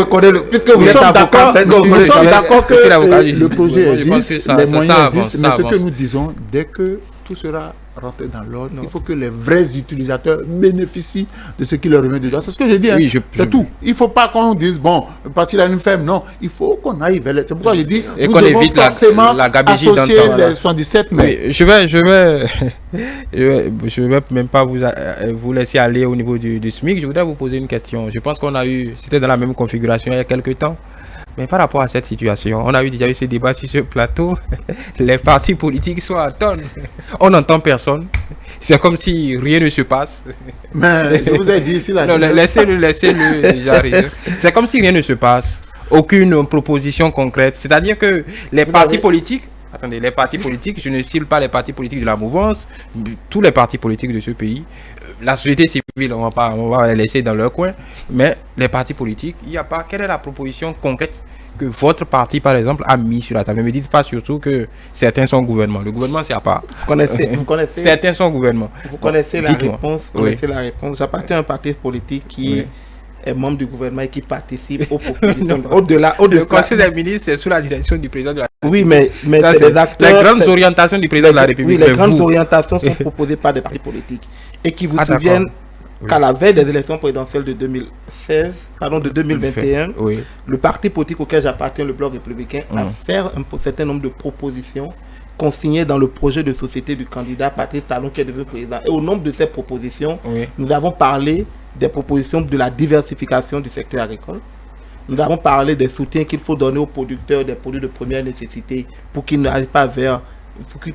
côté. Puisque vous êtes avocat, nous sommes d'accord que le projet existe, les moyens existent, mais ce que nous disons, dès que tout sera rentré dans l'ordre, il faut que les vrais utilisateurs bénéficient de ce qui leur remet dedans. C'est ce que j'ai dit. Oui, c'est tout. Il ne faut pas qu'on dise, bon, parce qu'il a une ferme. Non, il faut qu'on aille vers les... C'est pourquoi j'ai dit, et nous qu'on devons évite forcément la gabegie associer les 77 mai. Oui, je vais même pas vous laisser aller au niveau du SMIC. Je voudrais vous poser une question. Je pense qu'on a eu, c'était dans la même configuration il y a quelques temps. Mais par rapport à cette situation, on a déjà eu ce débat sur ce plateau. Les partis politiques sont à tonnes. On n'entend personne. C'est comme si rien ne se passe. Mais je vous ai dit ici là. Non, laissez-le déjà arriver. C'est comme si rien ne se passe. Aucune proposition concrète. C'est-à-dire que les partis politiques. Attendez, les partis politiques, je ne cible pas les partis politiques de la mouvance, tous les partis politiques de ce pays, la société civile, on va les laisser dans leur coin, mais les partis politiques, il n'y a pas. Quelle est la proposition concrète que votre parti, par exemple, a mis sur la table? Ne me dites pas surtout que certains sont au gouvernement. Le gouvernement, c'est à part. Vous connaissez certains sont au gouvernement. Vous connaissez la réponse. Vous connaissez la réponse. J'appartiens à un parti politique qui est membre du gouvernement et qui participe aux propositions. Au-delà. Le Conseil des ministres, c'est sous la direction du président de la République. Oui, mais ça, c'est les acteurs. Les grandes orientations du président de la République. Oui, les grandes orientations sont proposées par des partis politiques. Et qui vous souviennent qu'à la veille des élections présidentielles de 2021, le parti politique auquel j'appartiens, le Bloc républicain, a fait un certain nombre de propositions consignées dans le projet de société du candidat Patrice Talon qui est devenu président. Et au nombre de ces propositions, nous avons parlé des propositions de la diversification du secteur agricole. Nous avons parlé des soutiens qu'il faut donner aux producteurs des produits de première nécessité pour qu'ils n'arrivent pas vers,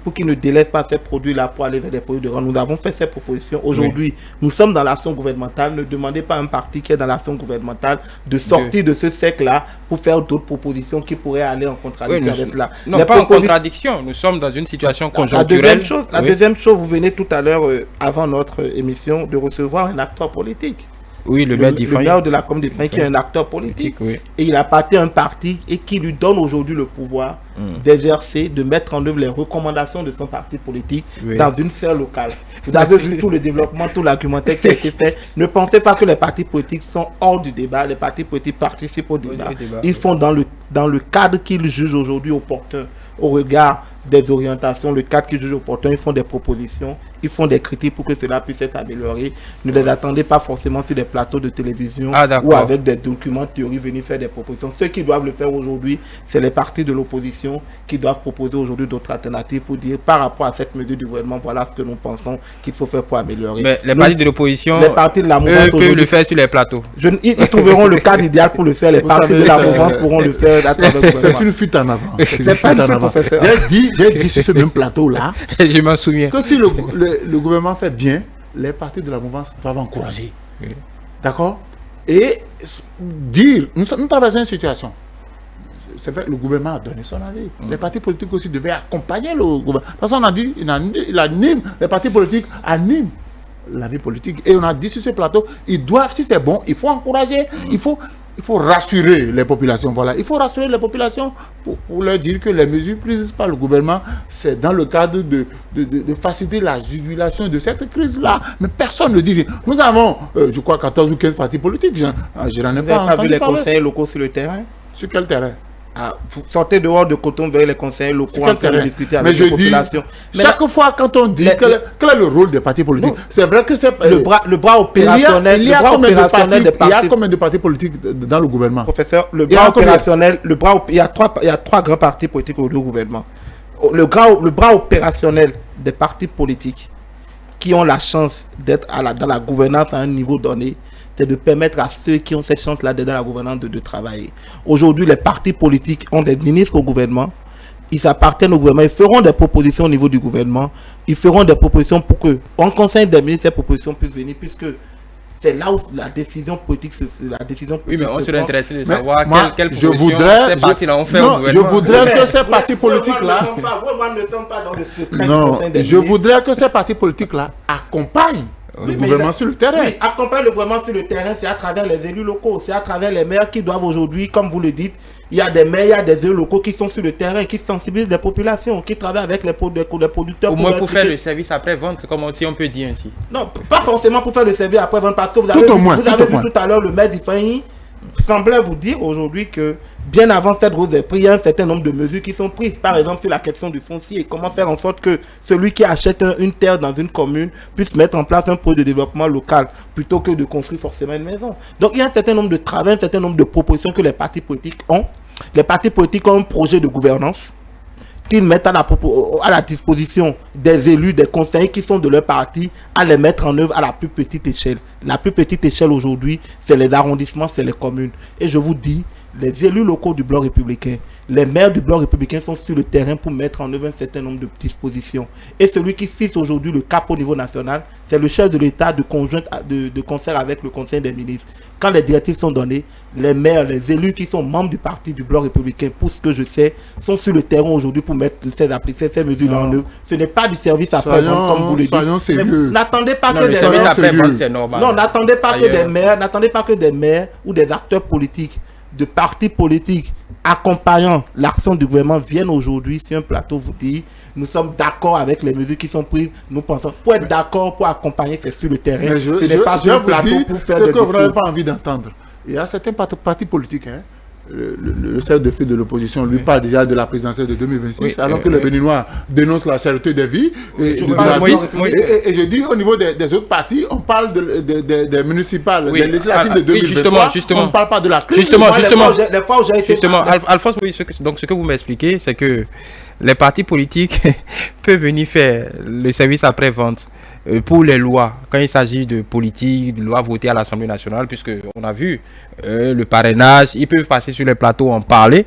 pour qu'ils ne délaissent pas ces produits-là pour aller vers des produits de rente. Nous avons fait ces propositions. Aujourd'hui, nous sommes dans l'action gouvernementale. Ne demandez pas à un parti qui est dans l'action gouvernementale de sortir de ce cercle-là pour faire d'autres propositions qui pourraient aller en contradiction avec cela. Non, pas en contradiction. Nous sommes dans une situation conjoncturelle. La deuxième chose, vous venez tout à l'heure, avant notre émission, de recevoir un acteur politique. Oui, le maire de la commune d'Ifrane qui est un acteur politique. Et il appartient à un parti et qui lui donne aujourd'hui le pouvoir d'exercer, de mettre en œuvre les recommandations de son parti politique dans une sphère locale. Vous avez vu tout le développement, tout l'argumentaire qui a été fait. Ne pensez pas que les partis politiques sont hors du débat. Les partis politiques participent au débat. Ils font dans le cadre qu'ils jugent aujourd'hui opportun, au regard des orientations, le cadre qu'ils jugent opportun, ils font des propositions, ils font des critiques pour que cela puisse être amélioré. Ne les attendez pas forcément sur des plateaux de télévision ou avec des documents de théorie venir faire des propositions. Ceux qui doivent le faire aujourd'hui, c'est les partis de l'opposition qui doivent proposer aujourd'hui d'autres alternatives pour dire par rapport à cette mesure du gouvernement, voilà ce que nous pensons qu'il faut faire pour améliorer. Mais les partis de l'opposition, les partis de la mouvance peuvent le faire sur les plateaux. Ils trouveront le cadre idéal pour le faire. Les partis de la mouvance pourront le faire. C'est une fuite en avant. C'est pas une fuite, professeur. J'ai dit sur ce même plateau-là, je m'en souviens, que si le gouvernement fait bien, les partis de la mouvance doivent encourager. D'accord? Et dire, nous traversons une situation. C'est vrai que le gouvernement a donné son avis. Les partis politiques aussi devaient accompagner le gouvernement. Parce qu'on a dit, il anime, les partis politiques animent la vie politique. Et on a dit sur ce plateau, ils doivent, si c'est bon, il faut encourager, il faut rassurer les populations. Voilà. Il faut rassurer les populations pour leur dire que les mesures prises par le gouvernement, c'est dans le cadre de faciliter la jugulation de cette crise-là. Mais personne ne dit rien. Nous avons, je crois, 14 ou 15 partis politiques. Je n'en ai pas entendu. Vous n'avez pas vu les conseils locaux sur le terrain? Sur quel terrain? Vous sortez dehors de Coton vers les conseils locaux en train de discuter avec les populations. Mais chaque fois quand on dit quel est le rôle des partis politiques, c'est vrai que c'est le bras opérationnel. Il y a combien de partis politiques dans le gouvernement? Professeur, le bras opérationnel, il y a trois grands partis politiques au gouvernement. Le bras opérationnel des partis politiques qui ont la chance d'être dans la gouvernance à un niveau donné, c'est de permettre à ceux qui ont cette chance-là d'être dans la gouvernance de travailler. Aujourd'hui, les partis politiques ont des ministres au gouvernement, ils appartiennent au gouvernement, ils feront des propositions au niveau du gouvernement, ils feront des propositions pour que, en conseil des ministres, ces propositions puissent venir, puisque c'est là où la décision politique se fait. Oui, mais on serait intéressé de savoir quelle je proposition voudrais, ces partis-là ont fait au non, je gouvernement. voudrais que ces partis politiques-là, Moi, ne sommes pas dans le secret du non, Conseil des je ministres. voudrais que ces partis politiques-là accompagnent le gouvernement sur le terrain. Oui, accompagner le gouvernement sur le terrain, c'est à travers les élus locaux, c'est à travers les maires qui doivent aujourd'hui, comme vous le dites, il y a des maires, il y a des élus locaux qui sont sur le terrain, qui sensibilisent les populations, qui travaillent avec les producteurs. Au moins pour faire expliquer. le service après-vente, comme si on peut dire ainsi. Non, pas forcément pour faire le service après-vente, parce que vous avez, Tout au vu, moins, vous tout avez au vu moins. tout à l'heure le maire d'Ifeanyi semblait vous dire aujourd'hui que bien avant cette rose des prix, il y a un certain nombre de mesures qui sont prises. Par exemple, sur la question du foncier, comment faire en sorte que celui qui achète une terre dans une commune puisse mettre en place un projet de développement local plutôt que de construire forcément une maison. Donc il y a un certain nombre de travaux, un certain nombre de propositions que les partis politiques ont. Les partis politiques ont un projet de gouvernance qu'ils mettent à la disposition des élus, des conseillers qui sont de leur parti, à les mettre en œuvre à la plus petite échelle. La plus petite échelle aujourd'hui, c'est les arrondissements, c'est les communes. Et je vous dis, les élus locaux du bloc républicain, les maires du bloc républicain sont sur le terrain pour mettre en œuvre un certain nombre de dispositions. Et celui qui fixe aujourd'hui le cap au niveau national, c'est le chef de l'État de concert avec le Conseil des ministres. Quand les directives sont données, les maires, les élus qui sont membres du parti du bloc républicain, pour ce que je sais, sont sur le terrain aujourd'hui pour mettre ces mesures-là en œuvre. Ce n'est pas du service après-vente, comme vous le dites. Mais vous n'attendez pas que Le des service maires... après-vente, c'est normal. Non, n'attendez pas que des maires ou des acteurs politiques, de partis politiques accompagnant l'action du gouvernement viennent aujourd'hui sur un plateau vous dire nous sommes d'accord avec les mesures qui sont prises, nous pensons pour être d'accord, pour accompagner, c'est sur le terrain. Ce n'est pas sur un plateau pour faire ce des que vous n'avez discours. pas envie d'entendre. Il y a certains partis politiques, hein, le chef de file de l'opposition lui parle déjà de la présidentielle de 2026, Oui, alors que les Béninois dénoncent la cherté des vies. Et je dis au niveau des autres partis, on parle des municipales, Oui, des législatives de oui, 2023, justement. on ne parle pas de la crise. Justement. Les fois où j'ai été... Justement, Alphonse, oui, ce que vous m'expliquez, c'est que les partis politiques peuvent venir faire le service après-vente pour les lois, quand il s'agit de politique, de lois votées à l'Assemblée nationale, puisque on a vu le parrainage, ils peuvent passer sur les plateaux en parler,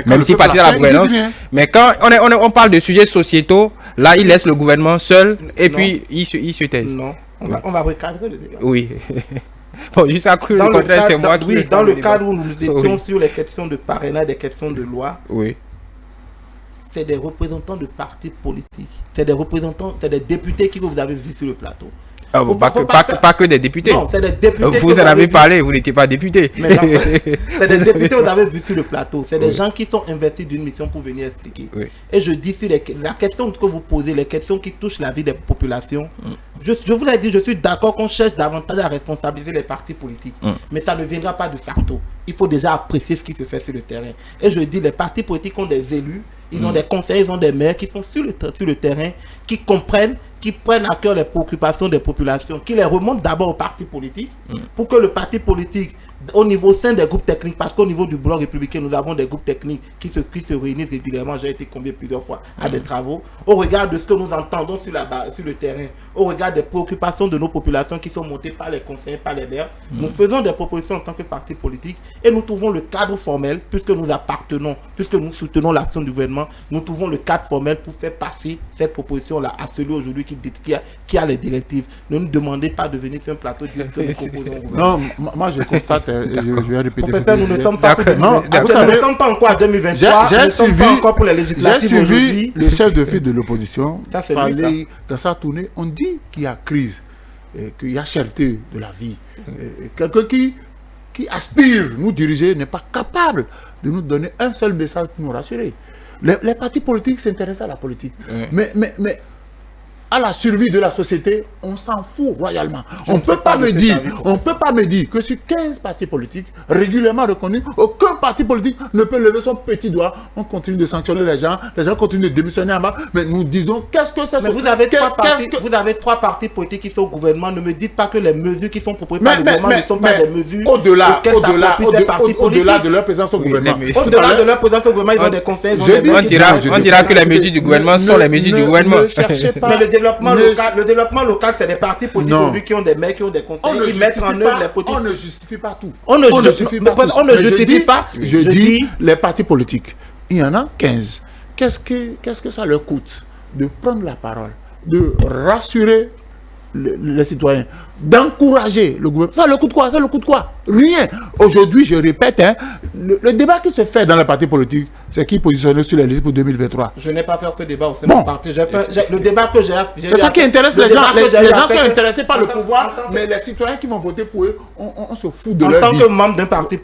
même si partir à la gouvernance. Mais quand on parle de sujets sociétaux, là, ils laissent le gouvernement seul et puis ils se taisent. Non, on va recadrer le débat. Oui. Bon, jusqu'à que le contraire, c'est moi qui... Oui, dans le cadre où nous étions sur les questions de parrainage, des questions de loi, oui. C'est des représentants de partis politiques. C'est des représentants, c'est des députés que vous avez vus sur le plateau. Ah, pas que des députés. Non, c'est des députés. Vous en avez parlé, vous n'étiez pas député. Mais non, c'est des députés que vous avez vus sur le plateau. C'est des gens qui sont investis d'une mission pour venir expliquer. Oui. Et je dis sur la question que vous posez, les questions qui touchent la vie des populations, je vous l'ai dit, je suis d'accord qu'on cherche davantage à responsabiliser les partis politiques. Mais ça ne viendra pas de facto. Il faut déjà apprécier ce qui se fait sur le terrain. Et je dis, les partis politiques ont des élus, ils ont des conseillers, ils ont des maires qui sont sur le terrain, qui comprennent, qui prennent à cœur les préoccupations des populations, qui les remontent d'abord au parti politique, pour que le parti politique, au niveau sein des groupes techniques, parce qu'au niveau du bloc républicain, nous avons des groupes techniques qui se réunissent régulièrement, j'ai été convié plusieurs fois à des travaux, au regard de ce que nous entendons sur le terrain, au regard des préoccupations de nos populations qui sont montées par les conseillers, par les maires, nous faisons des propositions en tant que parti politique et nous trouvons le cadre formel, puisque nous appartenons, puisque nous soutenons l'action du gouvernement, nous trouvons le cadre formel pour faire passer cette proposition-là à celui aujourd'hui qui a les directives. Ne nous demandez pas de venir sur un plateau dire ce que nous proposons au gouvernement. Non, moi je constate, je vais répéter. Professeur, nous ne sommes pas nous sommes pas encore à 2023, nous ne sommes pas encore pour les législatives aujourd'hui. Le chef de file de l'opposition parler dans sa tournée, on dit qu'il y a crise, qu'il y a cherté de la vie. Quelqu'un qui aspire nous diriger n'est pas capable de nous donner un seul message pour nous rassurer. Les partis politiques s'intéressent à la politique. Mais à la survie de la société, on s'en fout royalement. On ne peut pas me dire que sur 15 partis politiques régulièrement reconnus, aucun parti politique ne peut lever son petit doigt. On continue de sanctionner les gens continuent de démissionner en bas. Mais nous disons, qu'est-ce que c'est? Mais vous avez trois partis politiques qui sont au gouvernement. Ne me dites pas que les mesures qui sont proposées par le gouvernement ne sont pas des mesures au-delà de leur présence au gouvernement. Au-delà de leur présence au gouvernement, ils ont des conseils. On dira que les mesures du gouvernement sont les mesures du gouvernement. Ne cherchez pas. Le développement local, c'est des partis politiques aujourd'hui qui ont des maires, qui ont des conseils, ils mettent en œuvre les politiques. On ne justifie pas tout. On ne justifie pas. Je dis les partis politiques, il y en a 15. Qu'est-ce que ça leur coûte de prendre la parole, de rassurer les citoyens, d'encourager le gouvernement. Ça le coûte quoi? Ça le coûte quoi? Rien. Aujourd'hui, je répète, le débat qui se fait dans les partis politiques, c'est qui positionne sur les listes pour 2023. Je n'ai pas fait ce débat au sein du parti. Le débat que j'ai... C'est ça qui intéresse les gens. Les gens sont intéressés par le pouvoir, mais les citoyens qui vont voter pour eux, on se fout de leur vie. En tant que membre d'un parti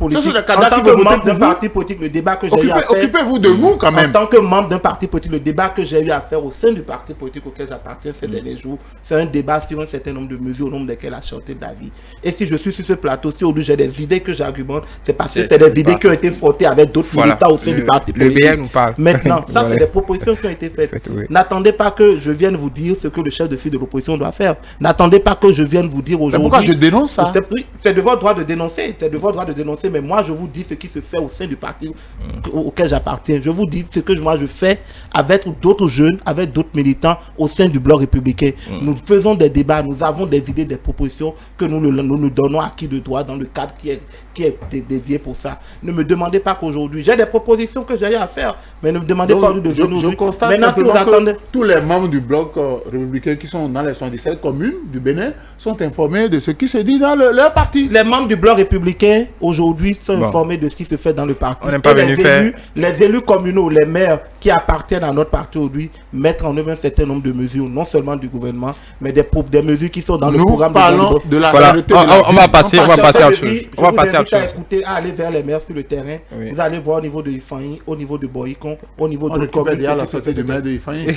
politique, le débat que j'ai eu à faire... Occupez-vous de nous quand même. En tant que membre d'un parti politique, le débat que j'ai eu à faire au sein du parti politique auquel j'appartiens ces derniers jours, c'est un débat sur un certain nombre de mesures au nombre desquelles a chanté de la vie. Et si je suis sur ce plateau, si aujourd'hui j'ai des idées que j'argumente, c'est parce que c'est des idées qui ont été frottées avec d'autres militants au sein du parti politique. Le BN nous parle. Maintenant, ça c'est des propositions qui ont été faites. N'attendez pas que je vienne vous dire ce que le chef de file de l'opposition doit faire. N'attendez pas que je vienne vous dire aujourd'hui... C'est pourquoi je dénonce ça. C'est de votre droit de dénoncer. C'est de votre droit de dénoncer. Mais moi, je vous dis ce qui se fait au sein du parti auquel j'appartiens. Je vous dis ce que moi je fais avec d'autres jeunes, avec d'autres militants au sein du bloc républicain. Nous faisons des débats, nous avons des idées, des propositions que nous donnons à qui de droit dans le cadre qui est dédié pour ça. Ne me demandez pas qu'aujourd'hui, j'ai des propositions que j'ai à faire, mais ne me demandez pas de venir. Je constate maintenant, si vous attendez... que tous les membres du bloc républicain qui sont dans les 77 communes du Bénin sont informés de ce qui se dit dans leur parti. Les membres du bloc républicain aujourd'hui sont informés de ce qui se fait dans le parti. On n'est pas venu faire... Les élus communaux, les maires qui appartiennent à notre parti aujourd'hui mettent en œuvre un certain nombre de mesures, non seulement du gouvernement, mais des mesures qui sont dans le programme de la on va passer à autre chose. On va passer à autre chose. Écoutez, à aller vers les maires sur le terrain. Oui. Vous allez voir au niveau de Ifanyi, au niveau de Boycon, au niveau de occupait déjà la sortie du maire de Ifanyi.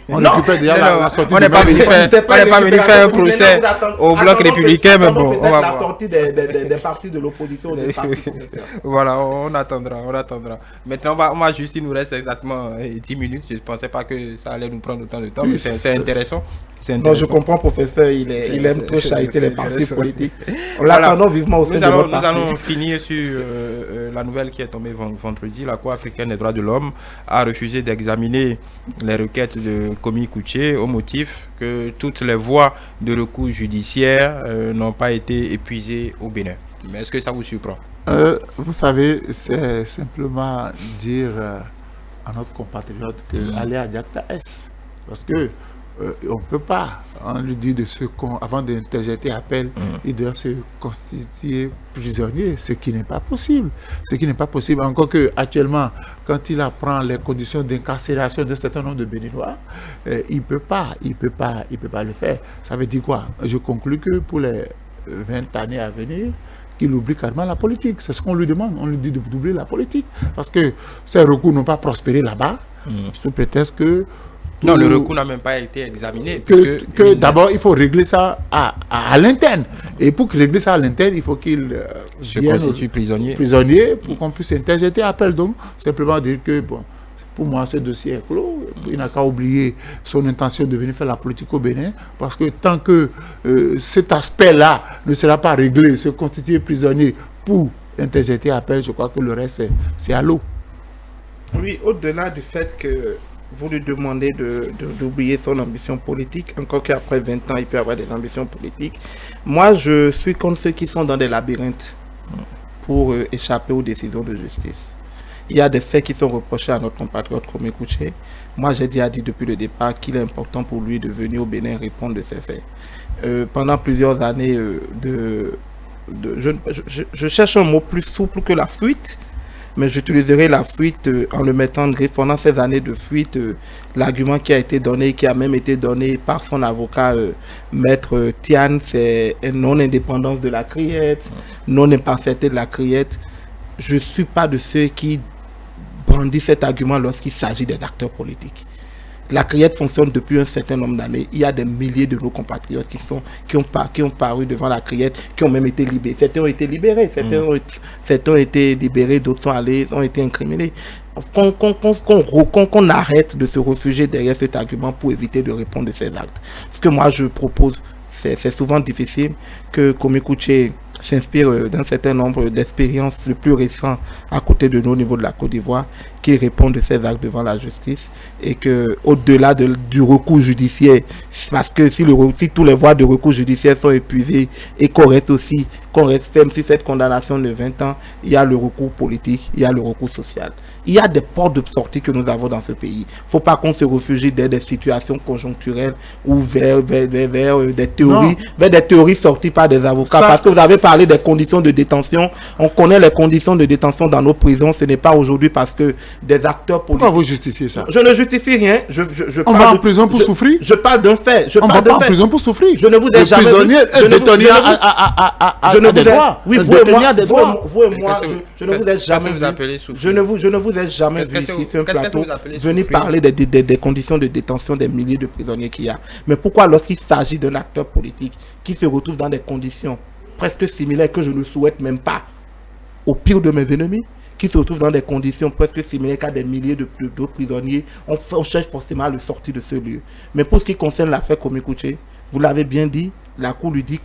On occupait déjà la sortie du maire. On n'est pas venu faire un procès au bloc républicain, mais bon, on va la sortie des partis de l'opposition. Voilà, on attendra. Maintenant, on va juste, il nous reste exactement 10 minutes. Je ne pensais pas que ça allait nous prendre autant de temps, mais c'est intéressant. Non, je comprends, professeur, il aime trop chariter les partis politiques. On l'attendons vivement au sein de notre parti. Nous allons finir sur la nouvelle qui est tombée vendredi. La Cour africaine des droits de l'homme a refusé d'examiner les requêtes de Komi Kouché au motif que toutes les voies de recours judiciaire n'ont pas été épuisées au Bénin. Mais est-ce que ça vous surprend? Vous savez, c'est simplement dire à notre compatriote que aller à Diakta S. Parce que on ne peut pas, on lui dit avant d'interjeter appel, il doit se constituer prisonnier, ce qui n'est pas possible. Encore que actuellement, quand il apprend les conditions d'incarcération d'un certain nombre de Béninois, il peut pas le faire. Ça veut dire quoi? Je conclus que pour les 20 années à venir, qu'il oublie carrément la politique. C'est ce qu'on lui demande. On lui dit d'oublier la politique. Parce que ces recours n'ont pas prospéré là-bas, sous prétexte que non, le recours n'a même pas été examiné. D'abord, il faut régler ça à l'interne. Et pour régler ça à l'interne, il faut qu'il se constitue prisonnier pour qu'on puisse interjeter appel. Donc, simplement dire que, bon, pour moi, ce dossier est clos. Il n'a qu'à oublier son intention de venir faire la politique au Bénin. Parce que tant que cet aspect-là ne sera pas réglé, se constituer prisonnier pour interjeter appel, je crois que le reste, c'est à l'eau. Oui, au-delà du fait que vous lui demandez d'oublier son ambition politique, encore qu'après 20 ans, il peut avoir des ambitions politiques. Moi, je suis contre ceux qui sont dans des labyrinthes pour échapper aux décisions de justice. Il y a des faits qui sont reprochés à notre compatriote Komi Kouché. Moi, j'ai déjà dit depuis le départ qu'il est important pour lui de venir au Bénin répondre de ces faits. Pendant plusieurs années, je cherche un mot plus souple que la fuite, mais j'utiliserai la fuite en le mettant en griffe. Pendant ces années de fuite, l'argument qui a été donné, qui a même été donné par son avocat, Maître Tian, c'est une non-indépendance de la criette, non-imparfaiteté de la criette. Je ne suis pas de ceux qui brandissent cet argument lorsqu'il s'agit des acteurs politiques. La criette fonctionne depuis un certain nombre d'années. Il y a des milliers de nos compatriotes qui ont paru devant la criette, qui ont même été libérés. Certains ont été libérés, certains ont été libérés, d'autres ont été incriminés. Qu'on arrête de se réfugier derrière cet argument pour éviter de répondre de ces actes. Ce que moi je propose, c'est souvent difficile que Komi Kouché s'inspire d'un certain nombre d'expériences les plus récentes à côté de nous au niveau de la Côte d'Ivoire, qui répondent de ces actes devant la justice, et que au-delà du recours judiciaire, parce que si tous les voies de recours judiciaire sont épuisées et qu'on reste aussi qu'on reste ferme sur cette condamnation de 20 ans. Il y a le recours politique, il y a le recours social. Il y a des portes de sortie que nous avons dans ce pays. Il ne faut pas qu'on se réfugie dans des situations conjoncturelles ou vers des théories sorties par des avocats. Parce que vous avez parlé des conditions de détention. On connaît les conditions de détention dans nos prisons. Ce n'est pas aujourd'hui parce que des acteurs politiques... Pourquoi vous justifiez ça? Je ne justifie rien. On va en prison pour souffrir? Je parle d'un fait. On va pas en prison pour souffrir. Je ne vous ai jamais... Vous et moi, je ne vous ai jamais vu. Je ne vous ai jamais vu ici sur un plateau venir parler des conditions de détention des milliers de prisonniers qu'il y a. Mais pourquoi lorsqu'il s'agit d'un acteur politique qui se retrouve dans des conditions presque similaires que je ne souhaite même pas au pire de mes ennemis, qui se retrouve dans des conditions presque similaires qu'à des milliers d'autres prisonniers, on cherche forcément à le sortir de ce lieu. Mais pour ce qui concerne l'affaire Kwame Ekulche, vous l'avez bien dit, la Cour lui dit,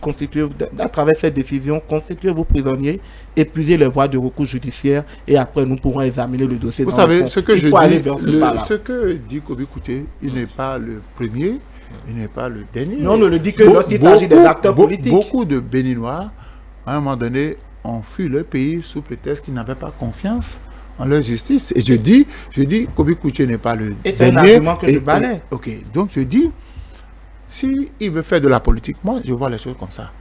à travers cette décision, constituez vos prisonniers, épuisez les voies de recours judiciaire et après nous pourrons examiner le dossier. Vous savez, ce que ce que dit Kwame Ekulche, il n'est pas le premier, il n'est pas le dernier. Non, on ne le dit que lorsqu'il s'agit des acteurs politiques. Beaucoup de Béninois, à un moment donné, ont fui leur pays sous prétexte qu'ils n'avaient pas confiance en leur justice. Et je dis Kwame Ekulche n'est pas le dernier. Et c'est un argument que je balais. Ok, donc je dis, si il veut faire de la politique, moi je vois les choses comme ça.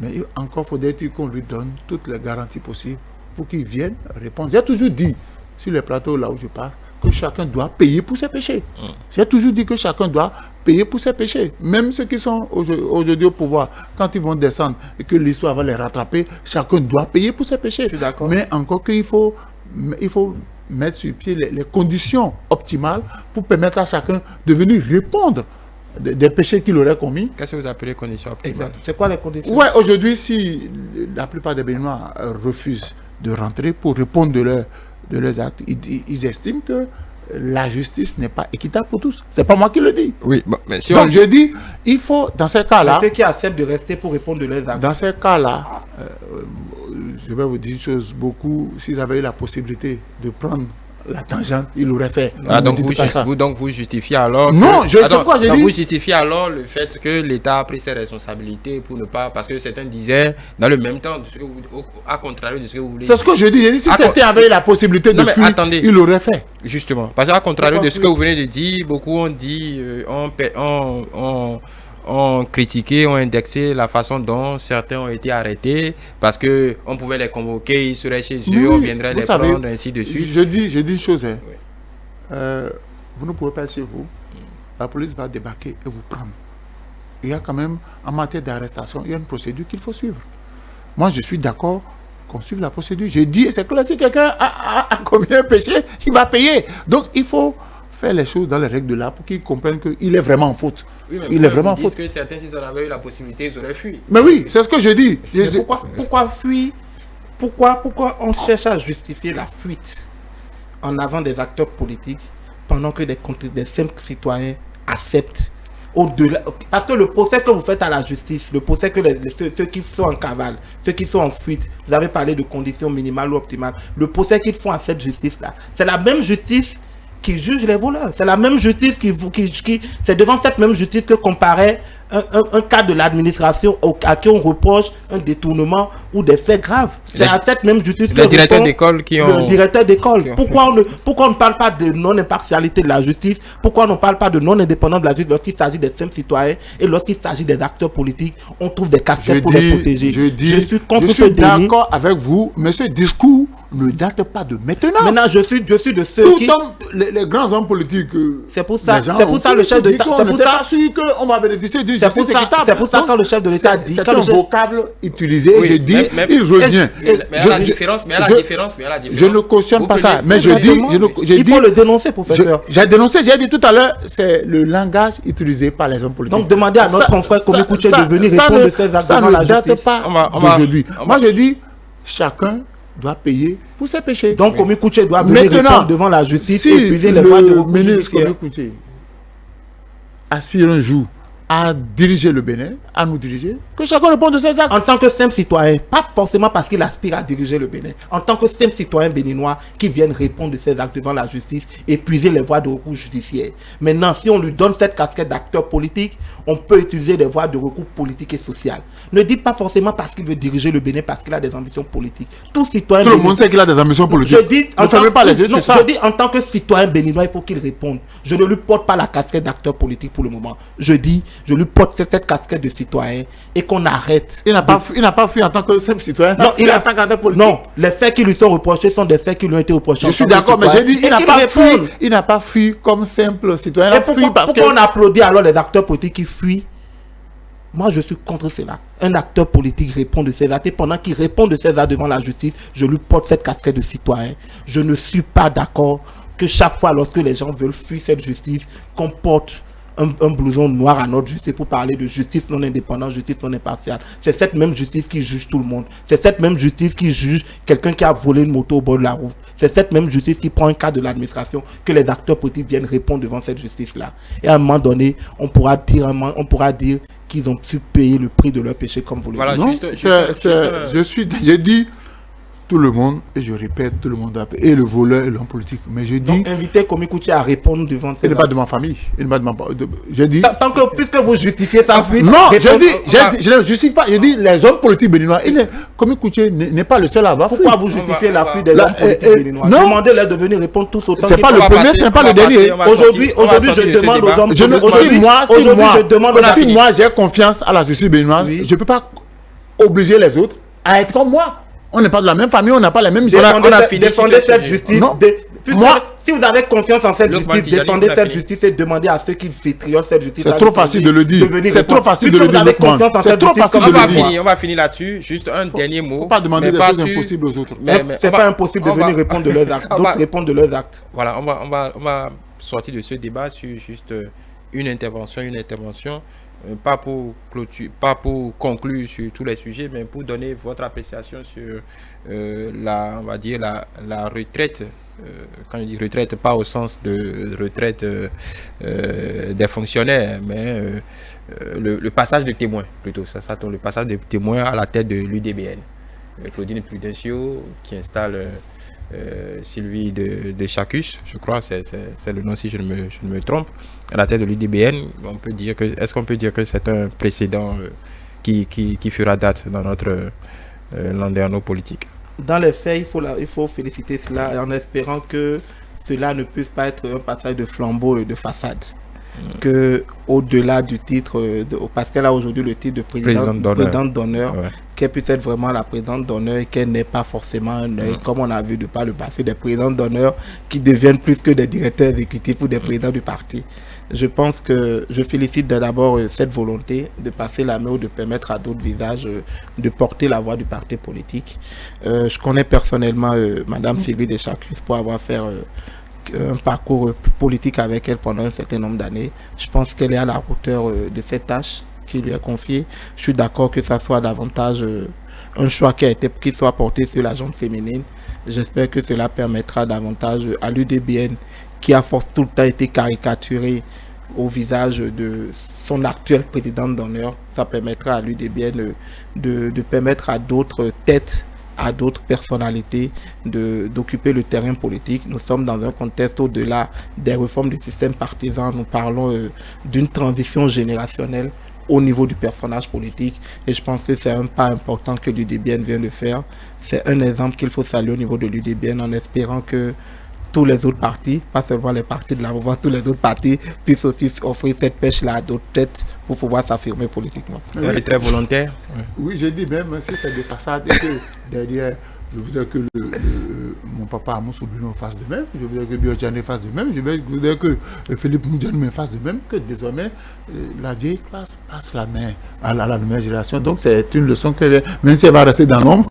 Mais encore faudrait-il qu'on lui donne toutes les garanties possibles pour qu'il vienne répondre. J'ai toujours dit, sur les plateaux là où je passe, que chacun doit payer pour ses péchés. J'ai toujours dit que chacun doit payer pour ses péchés. Même ceux qui sont aujourd'hui au pouvoir, quand ils vont descendre et que l'histoire va les rattraper, chacun doit payer pour ses péchés. Je suis d'accord. Mais encore qu'il faut mettre sur pied les conditions optimales pour permettre à chacun de venir répondre des péchés qu'il aurait commis. Qu'est-ce que vous appelez conditions optimales? C'est quoi les conditions? Ouais, aujourd'hui, si la plupart des Béninois refusent de rentrer pour répondre de leurs actes, ils estiment que la justice n'est pas équitable pour tous. C'est pas moi qui le dis. Oui, bon, mais si donc je dis, il faut, dans ces cas-là... Ceux qui acceptent de rester pour répondre de leurs actes. Dans ces cas-là, je vais vous dire une chose, beaucoup, s'ils avaient eu la possibilité de prendre la tangente, il l'aurait fait. Donc vous justifiez alors... Non, vous justifiez alors le fait que l'État a pris ses responsabilités pour ne pas... Parce que certains disaient, dans le même temps, à contrario de ce que vous voulez dire. C'est ce que je dis. Si certains avaient la possibilité de fuir, il l'aurait fait. Justement. Parce qu'à contrario de ce que vous venez de dire, beaucoup ont dit, ont critiqué, ont indexé la façon dont certains ont été arrêtés parce qu'on pouvait les convoquer, ils seraient chez eux, on viendrait les prendre, ainsi de suite. Je dis une chose, hein. Oui. Vous ne pouvez pas être chez vous, la police va débarquer et vous prendre. Il y a quand même, en matière d'arrestation, il y a une procédure qu'il faut suivre. Moi, je suis d'accord qu'on suive la procédure. J'ai dit, c'est que là, si quelqu'un a commis un péché, il va payer. Donc, il faut faire les choses dans les règles de l'art pour qu'ils comprennent qu'il est vraiment en faute. Oui, mais il est vraiment en faute. Que certains, s'ils en avaient eu la possibilité, ils auraient fui. Mais oui, c'est ce que je dis. Pourquoi fuir? Pourquoi on cherche à justifier la fuite en avant des acteurs politiques pendant que des simples citoyens acceptent au-delà? Parce que le procès que vous faites à la justice, le procès que ceux qui sont en cavale, ceux qui sont en fuite, vous avez parlé de conditions minimales ou optimales, le procès qu'ils font à cette justice-là, c'est la même justice qui juge les voleurs. C'est la même justice c'est devant cette même justice que comparait un cas de l'administration à qui on reproche un détournement ou des faits graves. C'est à cette même justice que le directeur d'école le directeur d'école. Pourquoi on ne parle pas de non-impartialité de la justice? Pourquoi on ne parle pas de non-indépendance de la justice lorsqu'il s'agit des simples citoyens et lorsqu'il s'agit des acteurs politiques? On trouve des casquettes pour les protéger. Je suis contre ce déni. D'accord avec vous, mais ce discours ne date pas de maintenant. Maintenant, je suis de ceux qui... les grands hommes politiques... C'est pour ça le chef de l'État... On n'était pas sûr qu'on va bénéficier d'une justice équitable. C'est pour ça quand le chef de l'État dit... C'est un vocable utilisé, je dis, il revient. Mais à la différence... Je ne cautionne pas ça, mais je dis... Il faut le dénoncer, professeur. J'ai dénoncé, j'ai dit tout à l'heure, c'est le langage utilisé par les hommes politiques. Donc demandez à notre confrère Kwame Ekulche de venir répondre de ces actes devant la justice. Ça ne date pas d'aujourd'hui. Moi je dis, chacun doit payer pour ses péchés. Donc Kwame Ekulche doit venir répondre devant la justice et épuiser les voies de recours judiciaire. Aspire un jour à diriger le Bénin, à nous diriger, que chacun réponde de ses actes. En tant que simple citoyen, pas forcément parce qu'il aspire à diriger le Bénin, en tant que simple citoyen béninois qui vienne répondre de ses actes devant la justice, épuiser les voies de recours judiciaires. Maintenant, si on lui donne cette casquette d'acteur politique, on peut utiliser les voies de recours politiques et sociales. Ne dites pas forcément parce qu'il veut diriger le Bénin, parce qu'il a des ambitions politiques. Tout citoyen Tout le monde sait qu'il a des ambitions politiques. Je dis, ne fermez pas les yeux sur ça. Je dis en tant que citoyen béninois, il faut qu'il réponde. Je ne lui porte pas la casquette d'acteur politique pour le moment. Je dis, je lui porte cette casquette de citoyen et qu'on arrête. Il n'a pas fui en tant que simple citoyen. Non, il a en tant qu'acteur politique. Non, les faits qui lui sont reprochés sont des faits qui lui ont été reprochés. Je suis d'accord, mais j'ai dit, il n'a pas fui comme simple citoyen. Pourquoi on applaudit alors les acteurs politiques qui fuient? Moi, je suis contre cela. Un acteur politique répond de ses actes et pendant qu'il répond de ses actes devant la justice, je lui porte cette casquette de citoyen. Je ne suis pas d'accord que chaque fois, lorsque les gens veulent fuir cette justice, qu'on porte un blouson noir à notre justice pour parler de justice non indépendante, justice non impartiale. C'est cette même justice qui juge tout le monde. C'est cette même justice qui juge quelqu'un qui a volé une moto au bord de la route. C'est cette même justice qui prend un cas de l'administration que les acteurs politiques viennent répondre devant cette justice-là. Et à un moment donné, on pourra dire qu'ils ont pu payer le prix de leur péché comme vous le dites. J'ai dit tout le monde, et je répète, tout le monde a payé, et le voleur et l'homme politique. Mais je dis... Donc, invitez Kwame Kouché à répondre devant... Il n'est pas de ma famille. Il n'est pas de ma... Je dis... Tant que, puisque vous justifiez sa fuite... Non, je ne justifie pas. Je dis, les hommes politiques béninois, Kwame Kouché n'est pas le seul à avoir fui. Pourquoi vous justifiez la fuite des hommes politiques béninois? Demandez-leur de venir répondre tous autant. C'est pas le premier, ce n'est pas le dernier. Aujourd'hui, je demande aux hommes politiques... Si moi, j'ai confiance à la justice béninoise, je ne peux pas obliger les autres à être comme moi. On n'est pas de la même famille, on n'a pas la même Défendez cette justice. Si vous avez confiance en cette justice, défendez cette justice et demandez à ceux qui vitriolent cette justice. C'est trop facile de le dire. C'est trop facile de le dire. C'est trop facile de le dire. On va finir là-dessus. Juste un dernier mot. Il ne faut pas demander des choses impossibles aux autres. C'est pas impossible de venir répondre de leurs actes. D'autres répondent de leurs actes. Voilà, on va sortir de ce débat sur juste une intervention. Pas pour conclure sur tous les sujets, mais pour donner votre appréciation sur on va dire la retraite. Quand je dis retraite, pas au sens de retraite des fonctionnaires, mais le passage de témoin plutôt. Le passage de témoin à la tête de l'UDBN. Claudine Prudencio qui installe Sylvie de Chacus, je crois, c'est le nom si je ne me trompe, à la tête de l'UDBN. Est-ce qu'on peut dire que c'est un précédent qui fera date dans notre landerneau politique? Dans les faits, il faut féliciter cela en espérant que cela ne puisse pas être un passage de flambeau et de façade. Que au-delà du titre, parce qu'elle a aujourd'hui le titre de présidente d'honneur, ouais, qu'elle puisse être vraiment la présidente d'honneur et qu'elle n'ait pas forcément un œil, comme on a vu de par le passé, des présidents d'honneur qui deviennent plus que des directeurs exécutifs ou des présidents du parti. Je pense que je félicite d'abord cette volonté de passer la main ou de permettre à d'autres visages de porter la voix du parti politique. Je connais personnellement Madame Sylvie de Chacus pour avoir fait un parcours politique avec elle pendant un certain nombre d'années. Je pense qu'elle est à la hauteur de cette tâche qui lui est confiée. Je suis d'accord que ça soit davantage un choix qui soit porté sur la gente féminine. J'espère que cela permettra davantage à l'UDBN, qui a tout le temps été caricaturé au visage de son actuelle présidente d'honneur. Ça permettra à l'UDBN de permettre à d'autres têtes, à d'autres personnalités d'occuper le terrain politique. Nous sommes dans un contexte au-delà des réformes du système partisan. Nous parlons d'une transition générationnelle au niveau du personnage politique et je pense que c'est un pas important que l'UDBN vient de faire. C'est un exemple qu'il faut saluer au niveau de l'UDBN en espérant que tous les autres partis, pas seulement les partis de la mouvance, tous les autres partis puissent aussi offrir cette pêche-là à d'autres têtes pour pouvoir s'affirmer politiquement. Elle est très volontaire. Oui, j'ai dit même si c'est des façades et que derrière, je voudrais que mon papa Amos Oblino fasse de même, je voudrais que Biotjane fasse de même, je voudrais que Philippe Moudjane fasse de même, que désormais la vieille classe passe la main à la nouvelle génération. Donc c'est une leçon que, même si elle va rester dans l'ombre,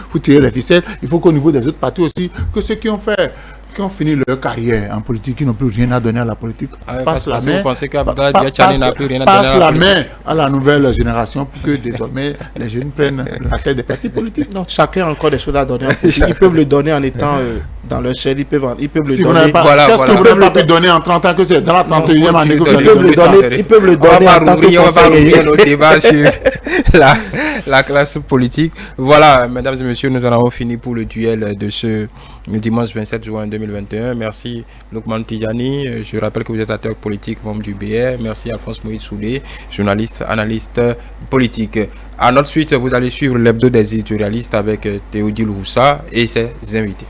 pour tirer les ficelles, il faut qu'au niveau des autres partis aussi, que ceux qui ont fini leur carrière en politique, qui n'ont plus rien à donner à la politique, passe la main à la nouvelle génération pour que désormais les jeunes prennent la tête des partis politiques. Non, chacun a encore des choses à donner. Ils peuvent le donner en étant dans leur chaîne, ils peuvent le Si vous donner. n'avez pas, Voilà, qu'est-ce que vous voilà. n'avez pas pu donner en 30 ans que c'est dans la 31e année que vous Ils allez peuvent donner le ça? donner, ils peuvent le donner en tant que On va pas conseiller. rouvrir nos débats sur la classe politique. Voilà, mesdames et messieurs, nous en avons fini pour le duel de ce dimanche 27 juin 2021. Merci Lukman Tidjani. Je rappelle que vous êtes acteur politique, membre du BR. Merci Alphonse Moïse Soulé, journaliste, analyste politique. À notre suite, vous allez suivre l'hebdo des éditorialistes avec Théodile Roussa et ses invités.